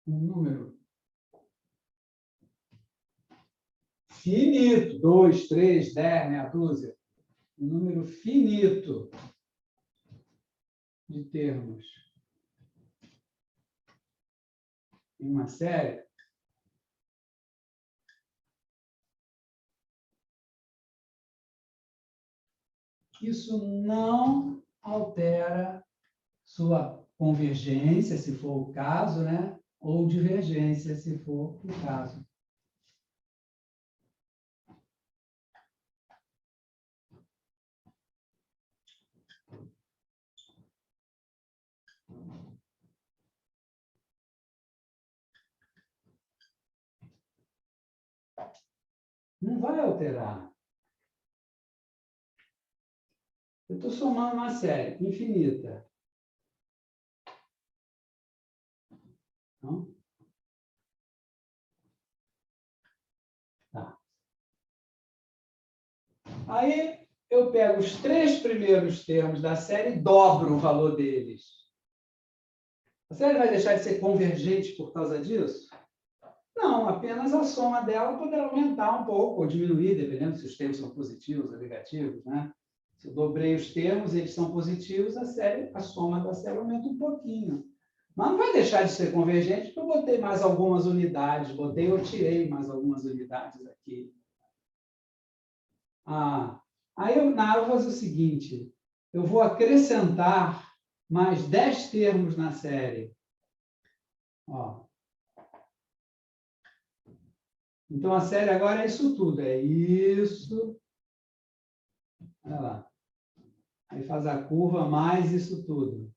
um número finito, 2, 3, 10, meia dúzia. Um número finito de termos em uma série. Isso não altera sua convergência, se for o caso, né? Ou divergência, se for o caso. Não vai alterar. Eu estou somando uma série infinita. Não? Tá. Aí eu pego os 3 primeiros termos da série e dobro o valor deles. A série vai deixar de ser convergente por causa disso? Não, apenas a soma dela poderá aumentar um pouco ou diminuir, dependendo se os termos são positivos ou negativos, né? Se eu dobrei os termos, eles são positivos, a soma da série aumenta um pouquinho. Mas não vai deixar de ser convergente, porque eu botei mais algumas unidades, botei ou tirei mais algumas unidades aqui. Aí eu vou fazer o seguinte, eu vou acrescentar mais 10 termos na série. Ó. Então, a série agora é isso tudo, é isso. Olha lá. Aí faz a curva mais isso tudo.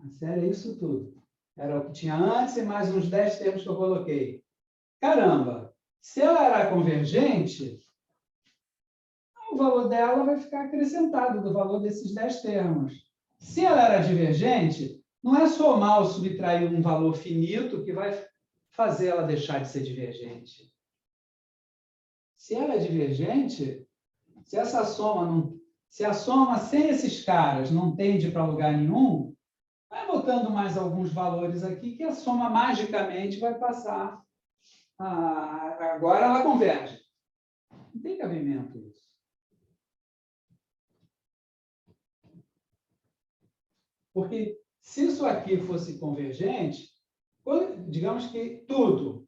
A série é isso tudo. Era o que tinha antes e mais uns 10 termos que eu coloquei. Caramba! Se ela era convergente, o valor dela vai ficar acrescentado do valor desses 10 termos. Se ela era divergente, não é somar ou subtrair um valor finito que vai fazer ela deixar de ser divergente. Se ela é divergente, se a soma sem esses caras não tende para lugar nenhum, vai botando mais alguns valores aqui que a soma magicamente vai passar. Agora ela converge. Não tem cabimento isso. Porque se isso aqui fosse convergente, digamos que tudo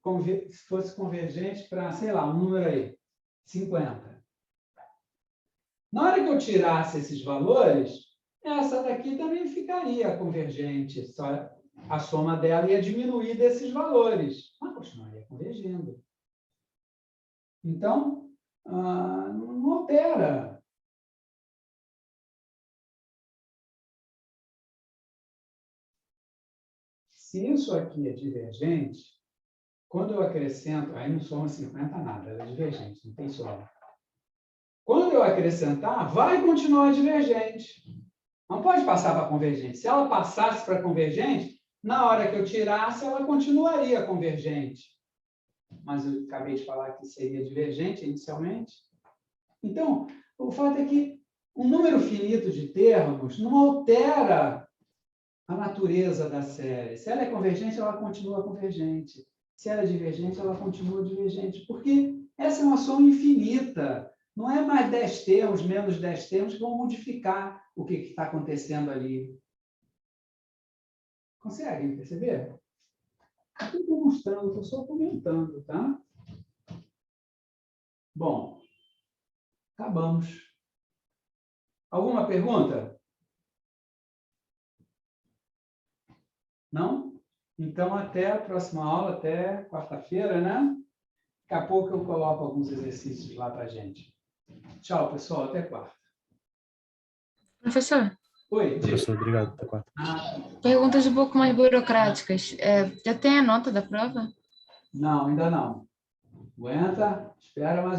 fosse convergente para, sei lá, um número aí, 50. Na hora que eu tirasse esses valores, essa daqui também ficaria convergente. Só a soma dela ia diminuir desses valores, mas continuaria convergindo. Então, não altera. Se isso aqui é divergente, quando eu acrescento, aí não soma 50 nada, ela é divergente, não tem soma. Quando eu acrescentar, vai continuar divergente. Não pode passar para convergente. Se ela passasse para convergente, na hora que eu tirasse, ela continuaria convergente. Mas eu acabei de falar que seria divergente inicialmente. Então, o fato é que um número finito de termos não altera a natureza da série. Se ela é convergente, ela continua convergente. Se ela é divergente, ela continua divergente. Porque essa é uma soma infinita. Não é mais 10 termos, menos 10 termos que vão modificar o que está acontecendo ali. Conseguem perceber? Não estou mostrando, estou só comentando, tá? Bom, acabamos. Alguma pergunta? Não? Então, até a próxima aula, até quarta-feira, né? Daqui a pouco eu coloco alguns exercícios lá para a gente. Tchau, pessoal. Até quarta. Professor, Oi, diga. Professor, obrigado. Até quarta. perguntas um pouco mais burocráticas. Já tem a nota da prova? Não, ainda não. Aguenta, espera mais um